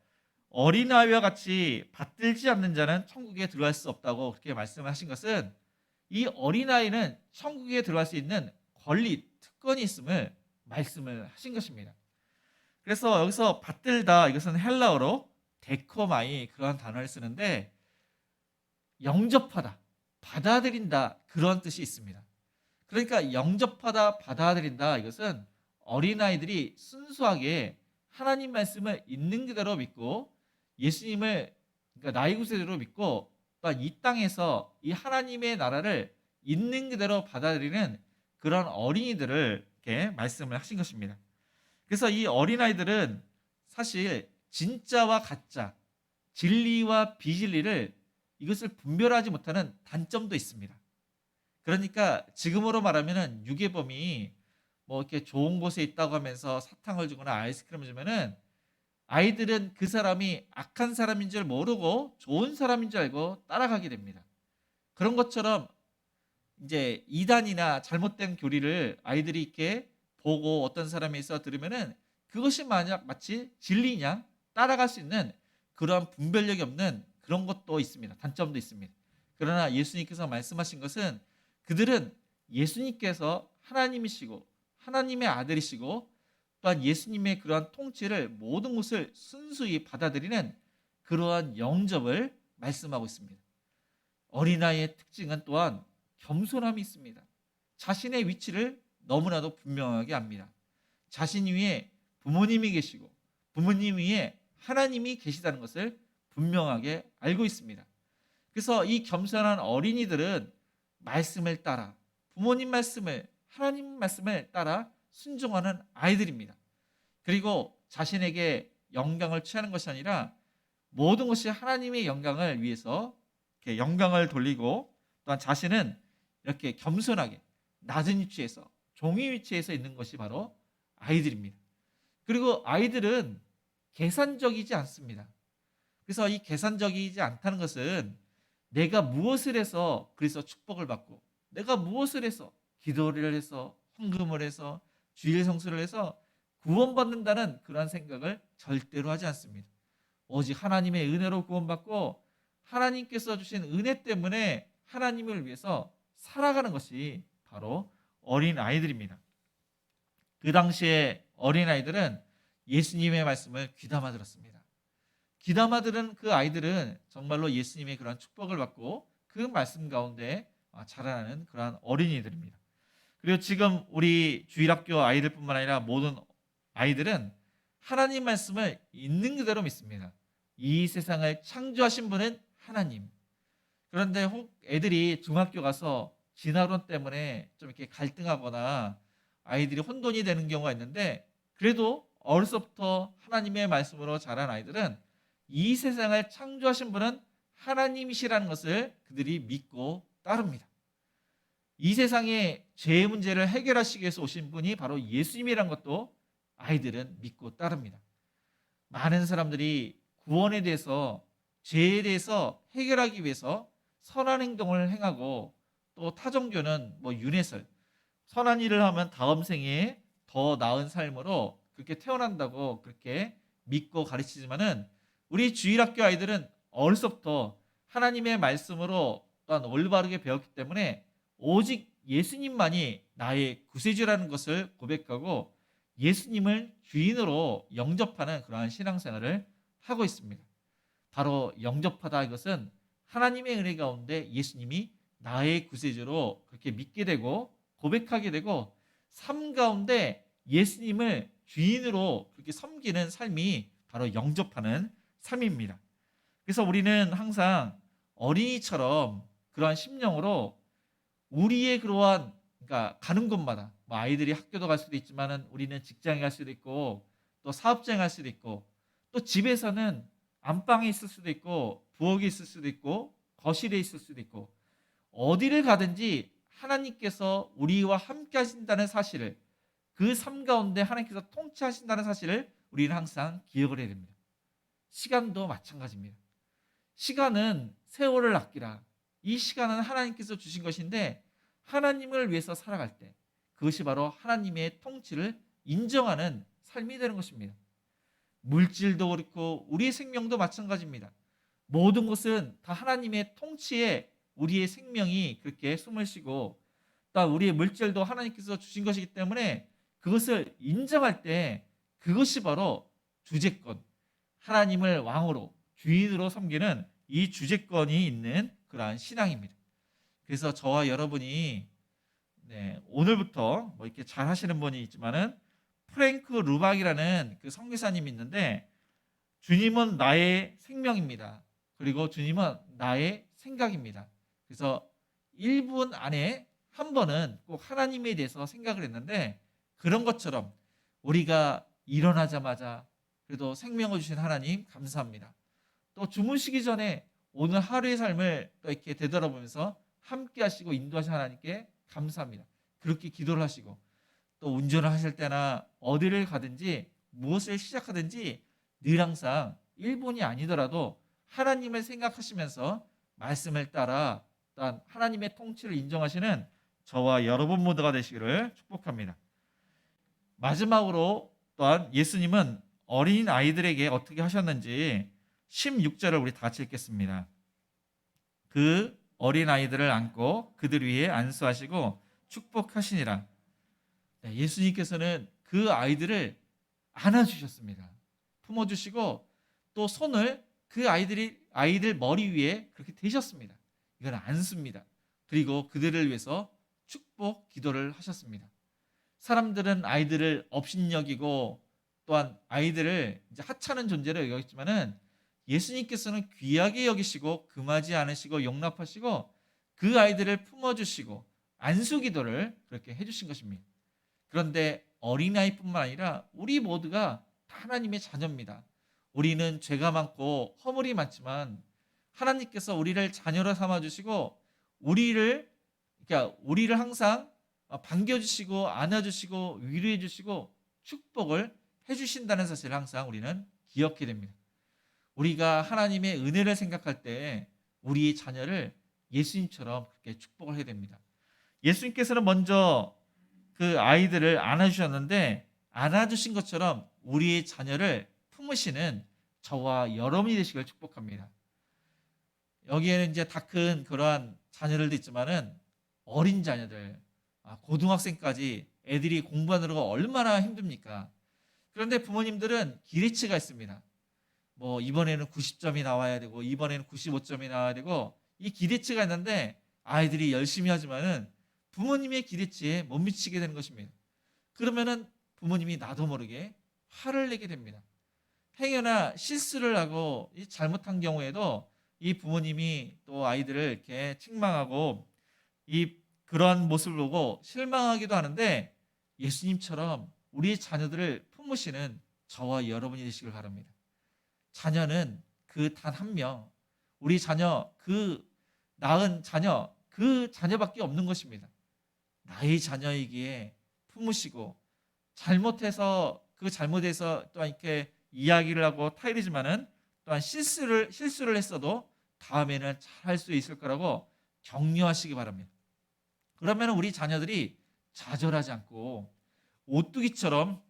어린아이와 같이 받들지 않는 자는 천국에 들어갈 수 없다고 그렇게 말씀을 하신 것은, 이 어린아이는 천국에 들어갈 수 있는 권리, 특권이 있음을 말씀을 하신 것입니다. 그래서 여기서 받들다, 이것은 헬라어로 데코마이, 그런 단어를 쓰는데 영접하다, 받아들인다, 그런 뜻이 있습니다. 그러니까 영접하다, 받아들인다, 이것은 어린아이들이 순수하게 하나님 말씀을 있는 그대로 믿고 예수님을, 그러니까 나이 구세대로 믿고 또 이 땅에서 이 하나님의 나라를 있는 그대로 받아들이는 그런 어린이들을 이렇게 말씀을 하신 것입니다. 그래서 이 어린아이들은 사실 진짜와 가짜, 진리와 비진리를 이것을 분별하지 못하는 단점도 있습니다. 그러니까 지금으로 말하면은 유괴범이 뭐 이렇게 좋은 곳에 있다고 하면서 사탕을 주거나 아이스크림을 주면은 아이들은 그 사람이 악한 사람인 줄 모르고 좋은 사람인 줄 알고 따라가게 됩니다. 그런 것처럼 이제 이단이나 잘못된 교리를 아이들이 이렇게 보고 어떤 사람이 있어 들으면은 그것이 만약 마치 진리냐 따라갈 수 있는 그러한 분별력이 없는 그런 것도 있습니다. 단점도 있습니다. 그러나 예수님께서 말씀하신 것은 그들은 예수님께서 하나님이시고 하나님의 아들이시고 또한 예수님의 그러한 통치를 모든 것을 순수히 받아들이는 그러한 영접을 말씀하고 있습니다. 어린아이의 특징은 또한 겸손함이 있습니다. 자신의 위치를 너무나도 분명하게 압니다. 자신 위에 부모님이 계시고 부모님 위에 하나님이 계시다는 것을 분명하게 알고 있습니다. 그래서 이 겸손한 어린이들은 말씀을 따라, 부모님 말씀을, 하나님 말씀을 따라 순종하는 아이들입니다. 그리고 자신에게 영광을 취하는 것이 아니라 모든 것이 하나님의 영광을 위해서 이렇게 영광을 돌리고, 또한 자신은 이렇게 겸손하게 낮은 위치에서, 종의 위치에서 있는 것이 바로 아이들입니다. 그리고 아이들은 계산적이지 않습니다. 그래서 이 계산적이지 않다는 것은 내가 무엇을 해서 그래서 축복을 받고, 내가 무엇을 해서 기도를 해서 헌금을 해서 주일 성수를 해서 구원받는다는 그런 생각을 절대로 하지 않습니다. 오직 하나님의 은혜로 구원받고 하나님께서 주신 은혜 때문에 하나님을 위해서 살아가는 것이 바로 어린아이들입니다. 그 당시에 어린아이들은 예수님의 말씀을 귀담아 들었습니다. 귀담아 들은 그 아이들은 정말로 예수님의 그런 축복을 받고 그 말씀 가운데 자라나는 그러한 어린이들입니다. 그리고 지금 우리 주일학교 아이들뿐만 아니라 모든 아이들은 하나님 말씀을 있는 그대로 믿습니다. 이 세상을 창조하신 분은 하나님. 그런데 혹 애들이 중학교 가서 진화론 때문에 좀 이렇게 갈등하거나 아이들이 혼돈이 되는 경우가 있는데, 그래도 어려서부터 하나님의 말씀으로 자란 아이들은 이 세상을 창조하신 분은 하나님이시라는 것을 그들이 믿고 따릅니다. 이 세상의 죄의 문제를 해결하시기 위해서 오신 분이 바로 예수님이라는 것도 아이들은 믿고 따릅니다. 많은 사람들이 구원에 대해서, 죄에 대해서 해결하기 위해서 선한 행동을 행하고, 또 타종교는 윤회설, 선한 일을 하면 다음 생에 더 나은 삶으로 그렇게 태어난다고 그렇게 믿고 가르치지만은, 우리 주일학교 아이들은 어려서부터 하나님의 말씀으로 또한 올바르게 배웠기 때문에 오직 예수님만이 나의 구세주라는 것을 고백하고 예수님을 주인으로 영접하는 그러한 신앙생활을 하고 있습니다. 바로 영접하다 이것은 하나님의 은혜 가운데 예수님이 나의 구세주로 그렇게 믿게 되고 고백하게 되고 삶 가운데 예수님을 주인으로 그렇게 섬기는 삶이 바로 영접하는 삶입니다. 그래서 우리는 항상 어린이처럼 그러한 심령으로 우리의 그러한 그러니까 가는 곳마다 뭐 아이들이 학교도 갈 수도 있지만은 우리는 직장에 갈 수도 있고 또 사업장에 갈 수도 있고 또 집에서는 안방에 있을 수도 있고 부엌에 있을 수도 있고 거실에 있을 수도 있고 어디를 가든지 하나님께서 우리와 함께 하신다는 사실을 그 삶 가운데 하나님께서 통치하신다는 사실을 우리는 항상 기억을 해야 됩니다. 시간도 마찬가지입니다. 시간은 세월을 아끼라. 이 시간은 하나님께서 주신 것인데 하나님을 위해서 살아갈 때 그것이 바로 하나님의 통치를 인정하는 삶이 되는 것입니다. 물질도 그렇고 우리의 생명도 마찬가지입니다. 모든 것은 다 하나님의 통치에 우리의 생명이 그렇게 숨을 쉬고 또 우리의 물질도 하나님께서 주신 것이기 때문에 그것을 인정할 때 그것이 바로 주제권, 하나님을 왕으로 주인으로 섬기는 이 주제권이 있는 그러한 신앙입니다. 그래서 저와 여러분이 오늘부터 뭐 이렇게 잘 하시는 분이 있지만은 프랭크 루박이라는 그 선교사님이 있는데 주님은 나의 생명입니다. 그리고 주님은 나의 생각입니다. 그래서 1분 안에 한 번은 꼭 하나님에 대해서 생각을 했는데 그런 것처럼 우리가 일어나자마자 그래도 생명을 주신 하나님 감사합니다. 또 주무시기 전에 오늘 하루의 삶을 또 이렇게 되돌아보면서 함께 하시고 인도하신 하나님께 감사합니다. 그렇게 기도를 하시고 또 운전을 하실 때나 어디를 가든지 무엇을 시작하든지 늘 항상 1분이 아니더라도 하나님을 생각하시면서 말씀을 따라 또한 하나님의 통치를 인정하시는 저와 여러분 모두가 되시기를 축복합니다. 마지막으로 또한 예수님은 어린 아이들에게 어떻게 하셨는지 16절을 우리 다 같이 읽겠습니다. 그 어린 아이들을 안고 그들 위에 안수하시고 축복하시니라. 예수님께서는 그 아이들을 안아주셨습니다. 품어주시고 또 손을 그 아이들 머리 위에 그렇게 대셨습니다. 이건 안수입니다. 그리고 그들을 위해서 축복 기도를 하셨습니다. 사람들은 아이들을 업신여기고 또한 아이들을 이제 하찮은 존재로 여겼지만은 예수님께서는 귀하게 여기시고 금하지 않으시고 용납하시고 그 아이들을 품어주시고 안수 기도를 그렇게 해주신 것입니다. 그런데 어린아이뿐만 아니라 우리 모두가 다 하나님의 자녀입니다. 우리는 죄가 많고 허물이 많지만 하나님께서 우리를 자녀로 삼아주시고 우리를 항상 반겨주시고 안아주시고 위로해주시고 축복을 해주신다는 사실을 항상 우리는 기억해야 됩니다. 우리가 하나님의 은혜를 생각할 때 우리의 자녀를 예수님처럼 그렇게 축복을 해야 됩니다. 예수님께서는 먼저 그 아이들을 안아주셨는데 안아주신 것처럼 우리의 자녀를 품으시는 저와 여러분이 되시길 축복합니다. 여기에는 이제 다 큰 그러한 자녀들도 있지만은 어린 자녀들, 고등학생까지 애들이 공부하는 거 얼마나 힘듭니까? 그런데 부모님들은 기대치가 있습니다. 뭐 이번에는 90점이 나와야 되고 이번에는 95점이 나와야 되고 이 기대치가 있는데 아이들이 열심히 하지만은 부모님의 기대치에 못 미치게 되는 것입니다. 그러면은 부모님이 나도 모르게 화를 내게 됩니다. 행여나 실수를 하고 잘못한 경우에도 이 부모님이 또 아이들을 이렇게 책망하고 그러한 모습을 보고 실망하기도 하는데 예수님처럼 우리의 자녀들을 품으시는 저와 여러분이 되시길 바랍니다. 자녀는 그 단 한 명, 우리 자녀, 그 낳은 자녀, 그 자녀밖에 없는 것입니다. 나의 자녀이기에 품으시고 잘못해서 그 잘못해서 또한 이렇게 이야기를 하고 타이르지만은 또한 실수를 했어도 다음에는 잘할 수 있을 거라고 격려하시기 바랍니다. 그러면 우리 자녀들이 좌절하지 않고 오뚜기처럼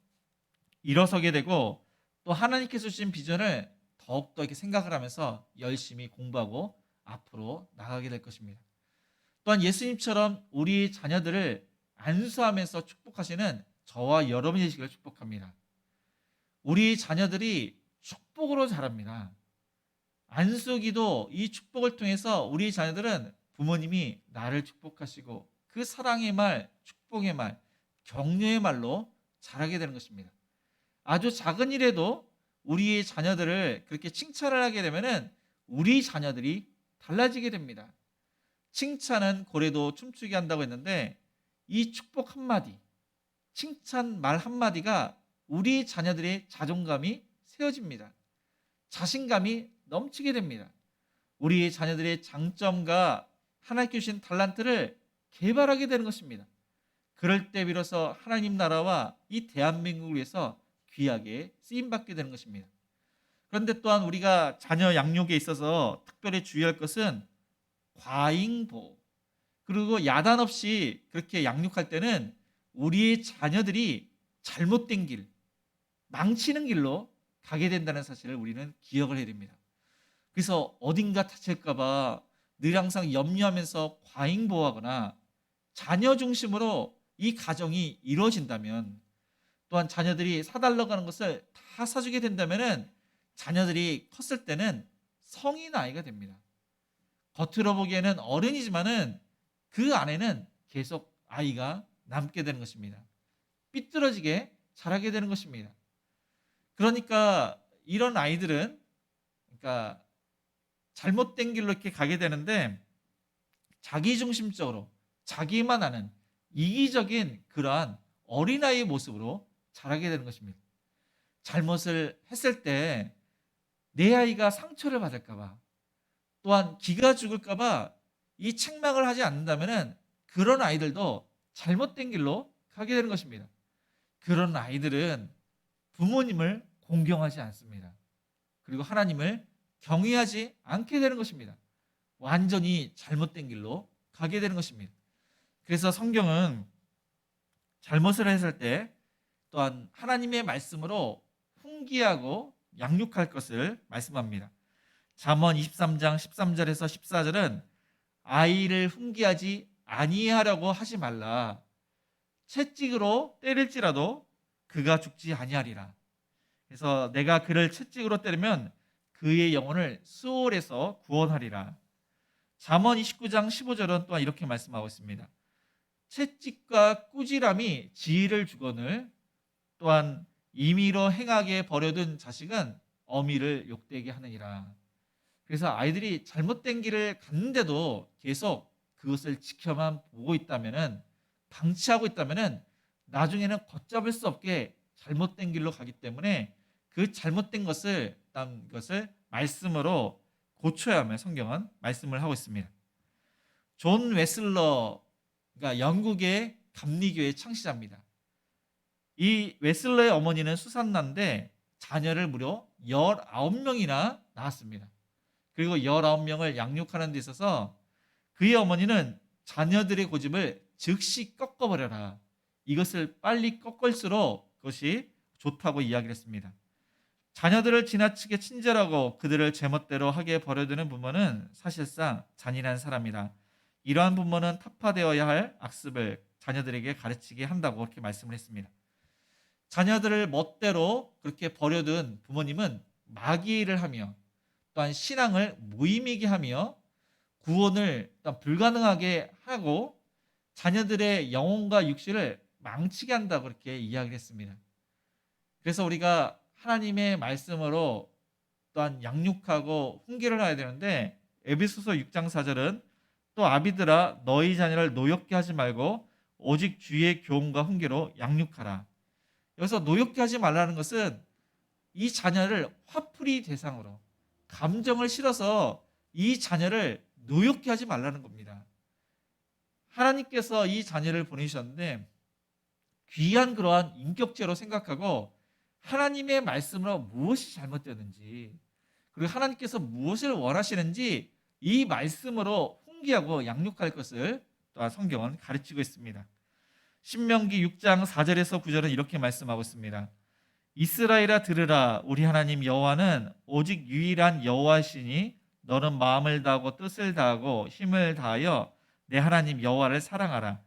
일어서게 되고 또 하나님께서 주신 비전을 더욱더 이렇게 생각을 하면서 열심히 공부하고 앞으로 나가게 될 것입니다. 또한 예수님처럼 우리 자녀들을 안수하면서 축복하시는 저와 여러분이 되시기를 축복합니다. 우리 자녀들이 축복으로 자랍니다. 안수기도 이 축복을 통해서 우리 자녀들은 부모님이 나를 축복하시고 그 사랑의 말, 축복의 말, 격려의 말로 자라게 되는 것입니다. 아주 작은 일에도 우리의 자녀들을 그렇게 칭찬을 하게 되면은 우리 자녀들이 달라지게 됩니다. 칭찬은 고래도 춤추게 한다고 했는데 이 축복 한마디, 칭찬 말 한마디가 우리 자녀들의 자존감이 세워집니다. 자신감이 넘치게 됩니다. 우리 자녀들의 장점과 하나님께 주신 달란트를 개발하게 되는 것입니다. 그럴 때 비로소 하나님 나라와 이 대한민국을 위해서 귀하게 쓰임받게 되는 것입니다. 그런데 또한 우리가 자녀 양육에 있어서 특별히 주의할 것은 과잉보호, 그리고 야단 없이 그렇게 양육할 때는 우리의 자녀들이 잘못된 길, 망치는 길로 가게 된다는 사실을 우리는 기억을 해야 됩니다. 그래서 어딘가 다칠까 봐 늘 항상 염려하면서 과잉보호하거나 자녀 중심으로 이 가정이 이루어진다면, 또한 자녀들이 사달라고 하는 것을 다 사주게 된다면 자녀들이 컸을 때는 성인 아이가 됩니다. 겉으로 보기에는 어른이지만은 그 안에는 계속 아이가 남게 되는 것입니다. 삐뚤어지게 자라게 되는 것입니다. 그러니까 이런 아이들은 그러니까 잘못된 길로 이렇게 가게 되는데 자기중심적으로 자기만 아는 이기적인 그러한 어린아이의 모습으로 자라게 되는 것입니다. 잘못을 했을 때 내 아이가 상처를 받을까 봐, 또한 기가 죽을까 봐 이 책망을 하지 않는다면 그런 아이들도 잘못된 길로 가게 되는 것입니다. 그런 아이들은 부모님을 공경하지 않습니다. 그리고 하나님을 경외하지 않게 되는 것입니다. 완전히 잘못된 길로 가게 되는 것입니다. 그래서 성경은 잘못을 했을 때 또한 하나님의 말씀으로 훈계하고 양육할 것을 말씀합니다. 잠언 23장 13절에서 14절은 아이를 훈계하지 아니하려고 하지 말라. 채찍으로 때릴지라도 그가 죽지 아니하리라. 그래서 내가 그를 채찍으로 때리면 그의 영혼을 수월에서 구원하리라. 잠언 29장 15절은 또한 이렇게 말씀하고 있습니다. 채찍과 꾸지람이 지혜를 주거늘 또한 임의로 행하게 버려둔 자식은 어미를 욕되게 하느니라. 그래서 아이들이 잘못된 길을 갔는데도 계속 그것을 지켜만 보고 있다면은, 방치하고 있다면은 나중에는 걷잡을 수 없게 잘못된 길로 가기 때문에 그 잘못된 것을 말씀으로 고쳐야 하며 성경은 말씀을 하고 있습니다. 존 웨슬러가 영국의 감리교의 창시자입니다. 이 웨슬러의 어머니는 수산나인데 자녀를 무려 19명이나 낳았습니다. 그리고 19명을 양육하는 데 있어서 그의 어머니는 자녀들의 고집을 즉시 꺾어버려라. 이것을 빨리 꺾을수록 그것이 좋다고 이야기를 했습니다. 자녀들을 지나치게 친절하고 그들을 제멋대로 하게 버려두는 부모는 사실상 잔인한 사람이다. 이러한 부모는 타파되어야 할 악습을 자녀들에게 가르치게 한다고 그렇게 말씀을 했습니다. 자녀들을 멋대로 그렇게 버려둔 부모님은 마귀를 하며 또한 신앙을 무의미하게 하며 구원을 또한 불가능하게 하고 자녀들의 영혼과 육신을 망치게 한다고 그렇게 이야기를 했습니다. 그래서 우리가 하나님의 말씀으로 또한 양육하고 훈계를 해야 되는데, 에베소서 6장 4절은 또 아비들아 너희 자녀를 노엽게 하지 말고 오직 주의 교훈과 훈계로 양육하라. 여기서 노엽게 하지 말라는 것은 이 자녀를 화풀이 대상으로 감정을 실어서 이 자녀를 노엽게 하지 말라는 겁니다. 하나님께서 이 자녀를 보내주셨는데 귀한 그러한 인격체로 생각하고 하나님의 말씀으로 무엇이 잘못되었는지, 그리고 하나님께서 무엇을 원하시는지 이 말씀으로 훈계하고 양육할 것을 또한 성경은 가르치고 있습니다. 신명기 6장 4절에서 9절은 이렇게 말씀하고 있습니다. 이스라엘아 들으라. 우리 하나님 여호와는 오직 유일한 여호와시니 너는 마음을 다하고 뜻을 다하고 힘을 다하여 내 하나님 여호와를 사랑하라.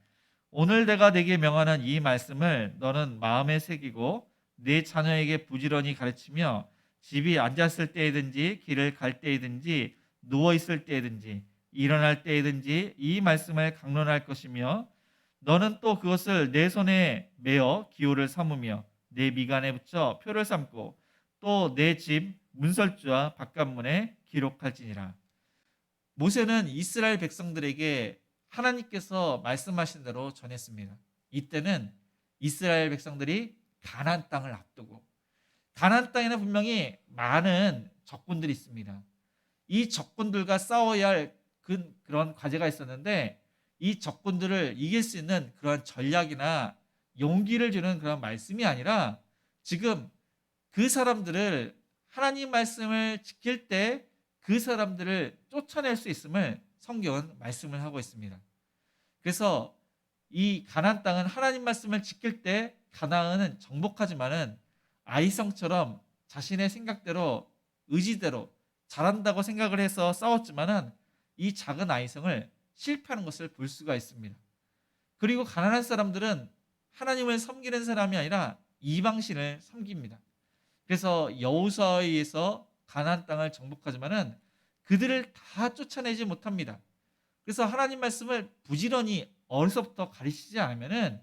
오늘 내가 네게 명하는 이 말씀을 너는 마음에 새기고 네 자녀에게 부지런히 가르치며 집이 앉았을 때이든지 길을 갈 때이든지 누워 있을 때이든지 일어날 때이든지 이 말씀을 강론할 것이며 너는 또 그것을 내 손에 메어 기호를 삼으며 내 미간에 붙여 표를 삼고 또 내 집 문설주와 바깥문에 기록할지니라. 모세는 이스라엘 백성들에게 하나님께서 말씀하신 대로 전했습니다. 이때는 이스라엘 백성들이 가나안 땅을 앞두고 가나안 땅에는 분명히 많은 적군들이 있습니다. 이 적군들과 싸워야 할 그런 과제가 있었는데 이 적군들을 이길 수 있는 그런 전략이나 용기를 주는 그런 말씀이 아니라 지금 그 사람들을 하나님 말씀을 지킬 때 그 사람들을 쫓아낼 수 있음을 성경은 말씀을 하고 있습니다. 그래서 이 가나안 땅은 하나님 말씀을 지킬 때 가나안은 정복하지만은 아이성처럼 자신의 생각대로 의지대로 잘한다고 생각을 해서 싸웠지만은 이 작은 아이성을 실패하는 것을 볼 수가 있습니다. 그리고 가나안 사람들은 하나님을 섬기는 사람이 아니라 이방신을 섬깁니다. 그래서 여호수아에 의해서 가나안 땅을 정복하지만은 그들을 다 쫓아내지 못합니다. 그래서 하나님 말씀을 부지런히 어려서부터 가르치지 않으면은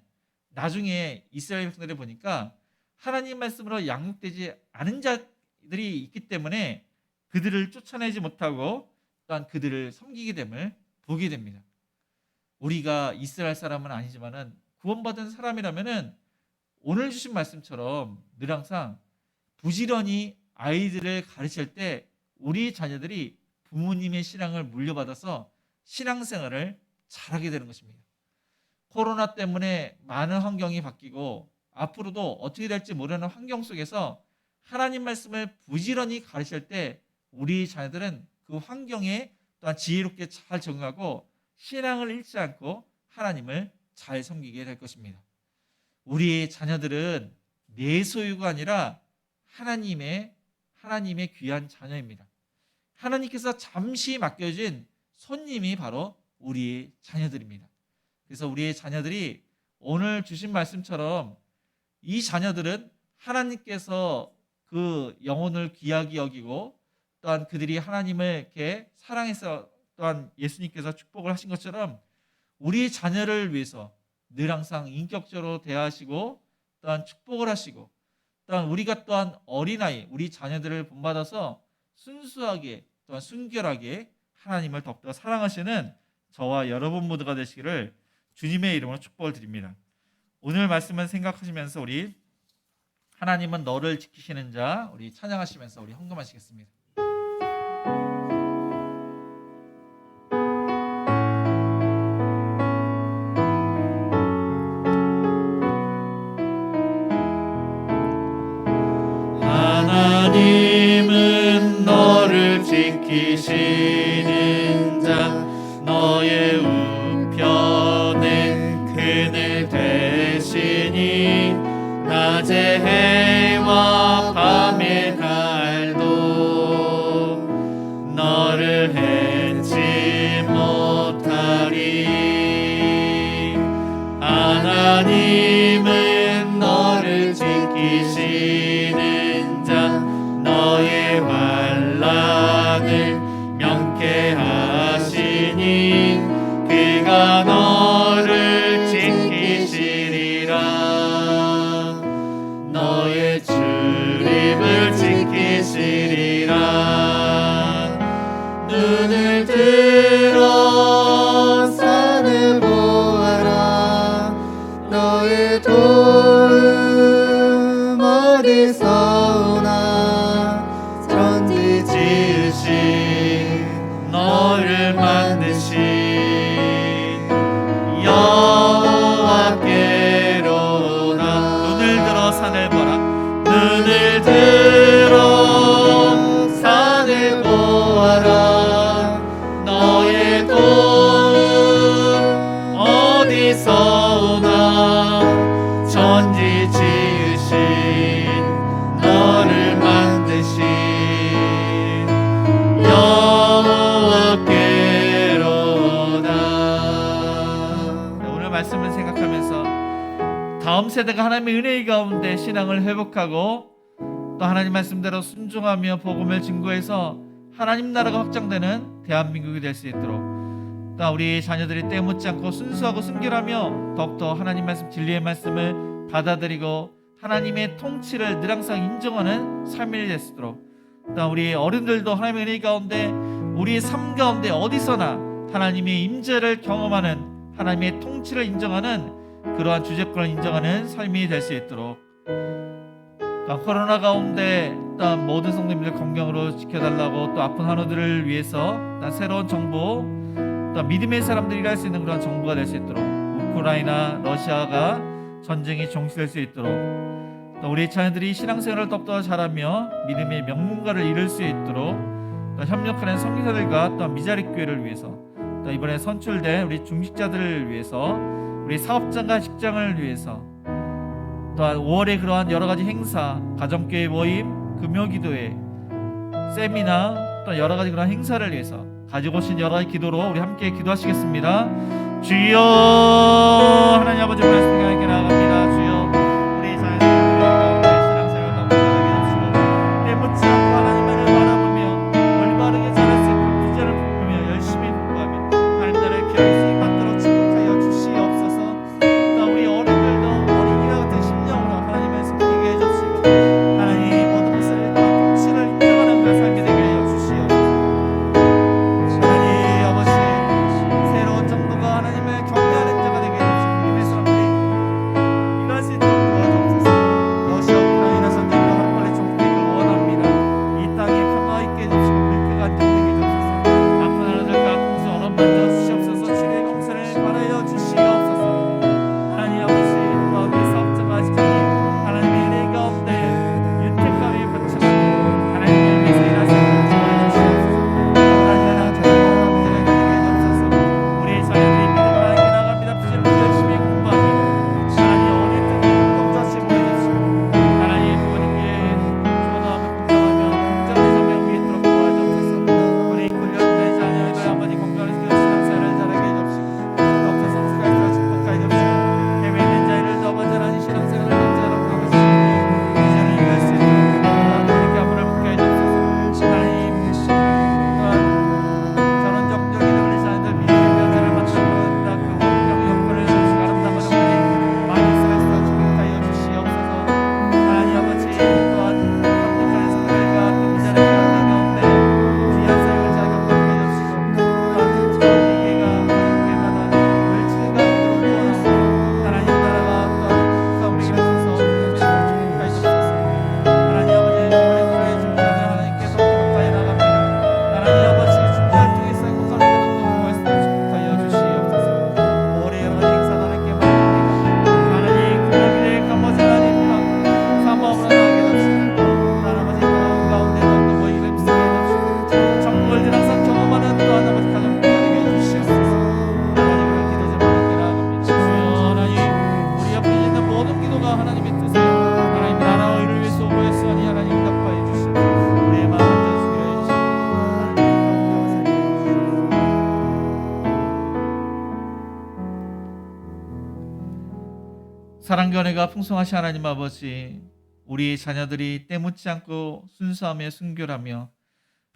나중에 이스라엘 백성들을 보니까 하나님 말씀으로 양육되지 않은 자들이 있기 때문에 그들을 쫓아내지 못하고 또한 그들을 섬기게 됨을 보게 됩니다. 우리가 이스라엘 사람은 아니지만은 구원받은 사람이라면은 오늘 주신 말씀처럼 늘 항상 부지런히 아이들을 가르칠 때 우리 자녀들이 부모님의 신앙을 물려받아서 신앙생활을 잘하게 되는 것입니다. 코로나 때문에 많은 환경이 바뀌고 앞으로도 어떻게 될지 모르는 환경 속에서 하나님 말씀을 부지런히 가르칠 때 우리 자녀들은 그 환경에 또한 지혜롭게 잘 적응하고 신앙을 잃지 않고 하나님을 잘 섬기게 될 것입니다. 우리의 자녀들은 내 소유가 아니라 하나님의 귀한 자녀입니다. 하나님께서 잠시 맡겨진 손님이 바로 우리의 자녀들입니다. 그래서 우리의 자녀들이 오늘 주신 말씀처럼 이 자녀들은 하나님께서 그 영혼을 귀하게 여기고 또한 그들이 하나님을 이렇게 사랑해서 또한 예수님께서 축복을 하신 것처럼 우리의 자녀를 위해서 늘 항상 인격적으로 대하시고 또한 축복을 하시고 또한 우리가 또한 어린아이 우리 자녀들을 본받아서 순수하게 또한 순결하게 하나님을 더욱더 사랑하시는 저와 여러분 모두가 되시기를 주님의 이름으로 축복을 드립니다. 오늘 말씀을 생각하시면서 우리 하나님은 너를 지키시는 자 우리 찬양하시면서 우리 헌금하시겠습니다. 하나님은 너를 지키시는 자 너의 우편에 그늘 되시니 낮에 해와 밤의 달도 너를 해치 못하리. 하나님은 너를 지키시는 자 너의 환난을 명쾌 세대가 하나님의 은혜의 가운데 신앙을 회복하고 또 하나님 말씀대로 순종하며 복음을 증거해서 하나님 나라가 확장되는 대한민국이 될 수 있도록 또 우리 자녀들이 때묻지 않고 순수하고 순결하며 더욱더 하나님 말씀 진리의 말씀을 받아들이고 하나님의 통치를 늘 항상 인정하는 삶이 될 수 있도록 또 우리 어른들도 하나님의 은혜 가운데 우리의 삶 가운데 어디서나 하나님의 임재를 경험하는 하나님의 통치를 인정하는 그러한 주제권을 인정하는 삶이 될 수 있도록 또 코로나 가운데 또 모든 성도님들 건강으로 지켜달라고 또 아픈 환우들을 위해서 또 새로운 정보 또 믿음의 사람들이 일할 수 있는 그런 정보가 될 수 있도록 우크라이나 러시아가 전쟁이 종식될 수 있도록 또 우리 자녀들이 신앙생활을 더욱더 잘하며 믿음의 명문가를 이룰 수 있도록 또 협력하는 선교사들과 또 미자리 교회를 위해서 또 이번에 선출된 우리 중직자들을 위해서 우리 사업장과 직장을 위해서 또한 5월에 그러한 여러 가지 행사, 가정교회 모임, 금요기도회, 세미나 또 여러 가지 그런 행사를 위해서 가지고 오신 여러 가지 기도로 우리 함께 기도하시겠습니다. 주여 하나님 아버지 말씀과 함께 나아갑니다. 주여 우리 자녀들 가운데 신앙생활 너무 잘하게 해주시고 때묻지 않고 하나님을 바라보며 올바르게 자랄 수 있도록 주제를 품으며 열심히 공부하며 하나님 나라의 귀하게 쓰임 받도록 축복하여 주시옵소서. 또 우리 어른들도 어린이와 같은 심령으로 하나님 말씀 듣게 해주시고 하나님 모든 것을 다 통치를 인정하는 그런 삶이 되게 하여 주시옵소서. 하나님 아버지 새로운 정도가 하나님을 경외하는 자가 되게 해주시고 믿음의 사람들이 일할 수 있도록 도와주옵소서. 러시아 우크라이나 전쟁으로 하루빨리 종식되기를 원합니다. 이 땅에 평화 있게 해주시고 물가가 안정되게 해주옵소서. 아픈 하나들과 공수 언어 만져 주시옵소서. 치료의 공사를 바라여 주시옵소서. 하나님 아버지 또 우리 사업자가 직장인 하나님의 은혜 가운데 윤택함에 번창하게 하나님의 위해서 일하시는 주시옵소서. 우리 자녀들이 믿음을 함께 나갑니다. 부지런히 열심히 공부하며 하나님 어린 뜻을 동자씩 보여주시고 하나님 부모님께 전화하며 공경하며 긍정의 삶을 위해 있도록 도와주옵소서. 우리 훈련된 자녀들 아버지 건강을 지켜 신앙생활을 잘하게 해주시고 더욱더 성숙하게 하여 축복하여 주시고 해외에 있는 자녀를 더 번전한 신앙생활을 감사하라고 하시고 비전을 이룰 수 있도록 하나님께 아무를 붙게 해주옵소서. 하나님 저런 정적인 우리 자녀들 믿음의 변화를 만나보다 그 환경 여건을 주시고 아름다운 정말 많이 쓰여서 축복하여 주시옵소서. 하나님 아버지 또한 감독하는 성도들과 또 미자리 교회 가운데 귀한 사역을 잘 감당해 주시고 또한 큰 위기가 때마다 멸치가 되도록 도와주시고 하나님 나라가 또한 우리가 있어서 축복하여 주옵소서. 하나님 아버지 이번에 교회 중장을 하나님께서 가까이 나갑니다. 하나님 아버지 중장을 통해서 행복한 행동도 말씀을 축복하여 주시옵소서. 올해 여러 가지 행사 하나님께 맡깁니다. 하나님 그날에 감사의 하나님과 사모함으로 나가게 해주시고 하나님 아버지 그 가운데 더욱더 모이기를 비싸게 해주시고 천국을 늘 항상 경험하는 또 하나님 가정 되게 해주시옵소서. 하나님을 기도 좀 하나님께 나아갑니다. 주여 하나님 우리 옆에 있는 모든 기도가 하나님의 뜻이요 하나님 나라와 의를 위해서 오고했으니 하나님 응답하여 주시옵소서. 우리의 마음 만져주시기를 해주시고 하나님 사랑과 은혜가 풍성하신 하나님 아버지 우리 자녀들이 때묻지 않고 순수하며 순결하며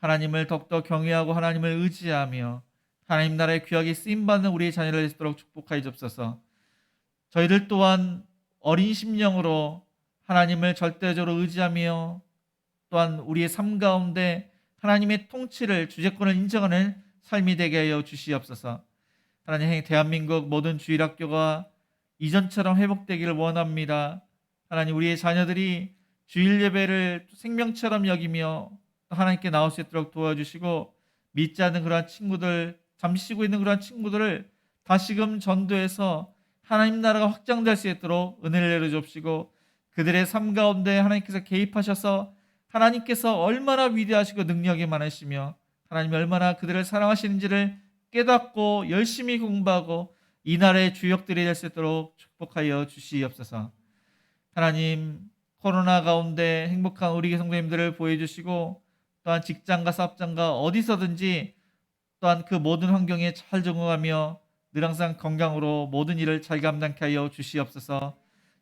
하나님을 더욱더 경외하고 하나님을 의지하며 하나님 나라의 귀하게 쓰임받는 우리의 자녀를 되도록 축복하여 주옵소서. 저희들 또한 어린 심령으로 하나님을 절대적으로 의지하며 또한 우리의 삶 가운데 하나님의 통치를 주재권을 인정하는 삶이 되게 하여 주시옵소서. 하나님 대한민국 모든 주일학교가 이전처럼 회복되기를 원합니다. 하나님 우리의 자녀들이 주일 예배를 생명처럼 여기며 하나님께 나올 수 있도록 도와주시고 믿지 않는 그러한 친구들 잠시 쉬고 있는 그러한 친구들을 다시금 전도해서 하나님 나라가 확장될 수 있도록 은혜를 내려주옵시고 그들의 삶 가운데 하나님께서 개입하셔서 하나님께서 얼마나 위대하시고 능력이 많으시며 하나님이 얼마나 그들을 사랑하시는지를 깨닫고 열심히 공부하고 이 나라의 주역들이 될 수 있도록 축복하여 주시옵소서. 하나님 코로나 가운데 행복한 우리 성도님들을 보여주시고 또한 직장과 사업장과 어디서든지 또한 그 모든 환경에 잘 적응하며 늘 항상 건강으로 모든 일을 잘 감당케 하여 주시옵소서.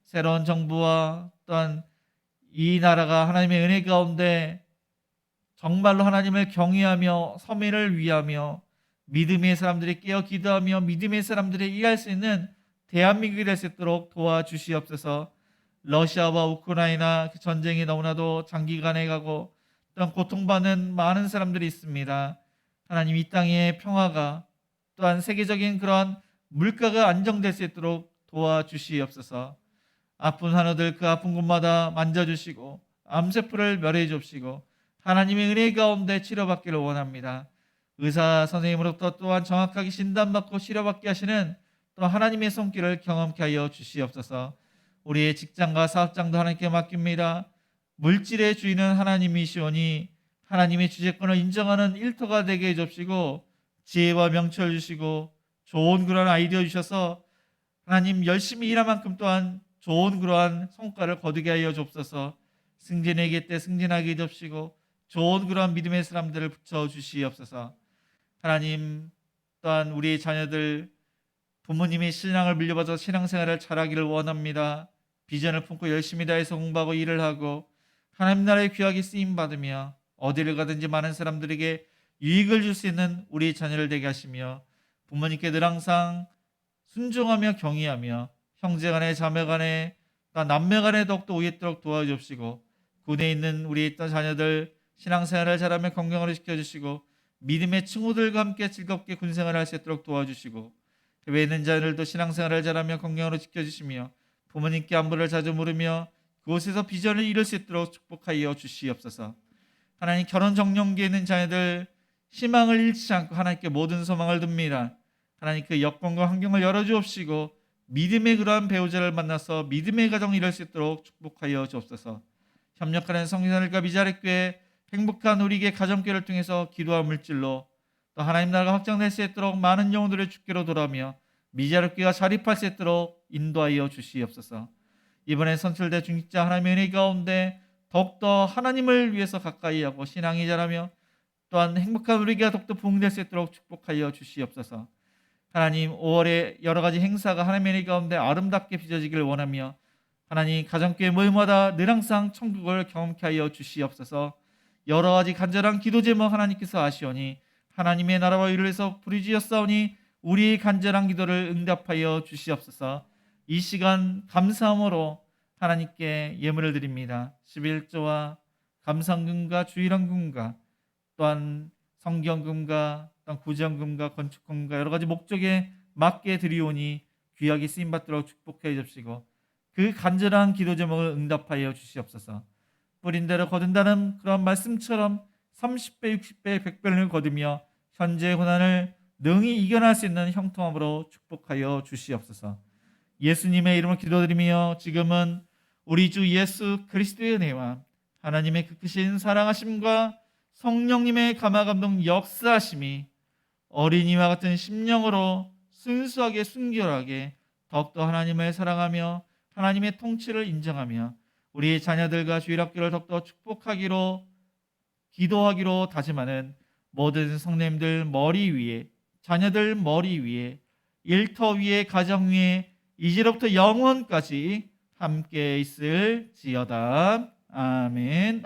새로운 정부와 또한 이 나라가 하나님의 은혜 가운데 정말로 하나님을 경외하며 서민을 위하며 믿음의 사람들이 깨어 기도하며 믿음의 사람들이 일할 수 있는 대한민국이 될 수 있도록 도와주시옵소서. 러시아와 우크라이나 그 전쟁이 너무나도 장기간에 가고 또한 고통받는 많은 사람들이 있습니다. 하나님, 이 땅의 평화가 또한 세계적인 그런 물가가 안정될 수 있도록 도와주시옵소서. 아픈 환우들 그 아픈 곳마다 만져주시고 암세포를 멸해 주시고 하나님의 은혜 가운데 치료받기를 원합니다. 의사 선생님으로부터 또한 정확하게 진단받고 치료받게 하시는 또 하나님의 손길을 경험케 하여 주시옵소서. 우리의 직장과 사업장도 하나님께 맡깁니다. 물질의 주인은 하나님이시오니 하나님의 주재권을 인정하는 일터가 되게 해주시고 지혜와 명철 주시고 좋은 그런 아이디어 주셔서 하나님 열심히 일한 만큼 또한 좋은 그러한 성과를 거두게 하여 주옵소서. 승진에게 때 승진하게 해주시고 좋은 그러한 믿음의 사람들을 붙여주시옵소서. 하나님, 또한 우리의 자녀들 부모님의 신앙을 물려받아 신앙생활을 잘하기를 원합니다. 비전을 품고 열심히 다해서 공부하고 일을 하고 하나님 나라에 귀하게 쓰임받으며 어디를 가든지 많은 사람들에게 유익을 줄 수 있는 우리 자녀를 되게 하시며 부모님께 늘 항상 순종하며 경의하며 형제간에 자매간에 남매간에 더욱더 오랫도록 도와주시고 군에 있는 우리 있던 자녀들 신앙생활을 잘하며 건강을 시켜주시고 믿음의 친구들과 함께 즐겁게 군생활을 할 수 있도록 도와주시고 해외에 있는 자들도 신앙생활을 잘하며 건강으로 지켜주시며 부모님께 안부를 자주 물으며 그곳에서 비전을 이룰 수 있도록 축복하여 주시옵소서. 하나님, 결혼 정년기에 있는 자녀들 희망을 잃지 않고 하나님께 모든 소망을 둡니다. 하나님, 그 여건과 환경을 열어주옵시고 믿음의 그러한 배우자를 만나서 믿음의 가정을 이룰 수 있도록 축복하여 주옵소서. 협력하는 성신들과 미자립교회 행복한 우리에게 가정교회를 통해서 기도와 물질로 또 하나님 나라가 확장될 수 있도록 많은 영혼들을 주께로 돌아오며 미자립교회가 자립할 수 있도록 인도하여 주시옵소서. 이번에 선출된 중직자 하나님의 은혜 가운데 더욱더 하나님을 위해서 가까이 하고 신앙이 자라며 또한 행복한 우리에게 더욱더 부흥될 수 있도록 축복하여 주시옵소서. 하나님, 5월에 여러 가지 행사가 하나님의 은혜 가운데 아름답게 빚어지기를 원하며 하나님, 가정교회 모임마다 늘 항상 천국을 경험케 하여 주시옵소서. 여러 가지 간절한 기도 제목 하나님께서 아시오니 하나님의 나라와 의를 위해서 부르짖었사오니 우리의 간절한 기도를 응답하여 주시옵소서. 이 시간 감사함으로 하나님께 예물을 드립니다. 11조와 감상금과 주일헌금과 또한 성경금과 또한 구제헌금과 건축금과 여러 가지 목적에 맞게 드리오니 귀하게 쓰임받도록 축복해 주시고 그 간절한 기도 제목을 응답하여 주시옵소서. 뿌린 대로 거둔다는 그런 말씀처럼 30배, 60배, 100배를 거두며 현재의 고난을 능히 이겨낼 수 있는 형통함으로 축복하여 주시옵소서. 예수님의 이름으로 기도드리며 지금은 우리 주 예수 그리스도의 은혜와 하나님의 그 크신 사랑하심과 성령님의 감화감동 역사하심이 어린이와 같은 심령으로 순수하게 순결하게 더욱더 하나님을 사랑하며 하나님의 통치를 인정하며 우리 자녀들과 주일학교를 더욱더 축복하기로 기도하기로 다짐하는 모든 성도님들 머리 위에, 자녀들 머리 위에, 일터 위에, 가정 위에 이제로부터 영원까지 함께 있을지어다. 아멘.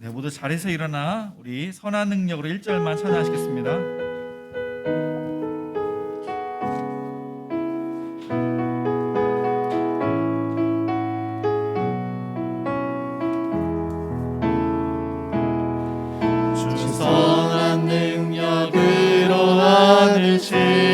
네, 모두 자리에서 일어나 우리 선한 능력으로 1절만 찬양하시겠습니다. 주 선한 능력으로 하늘 칠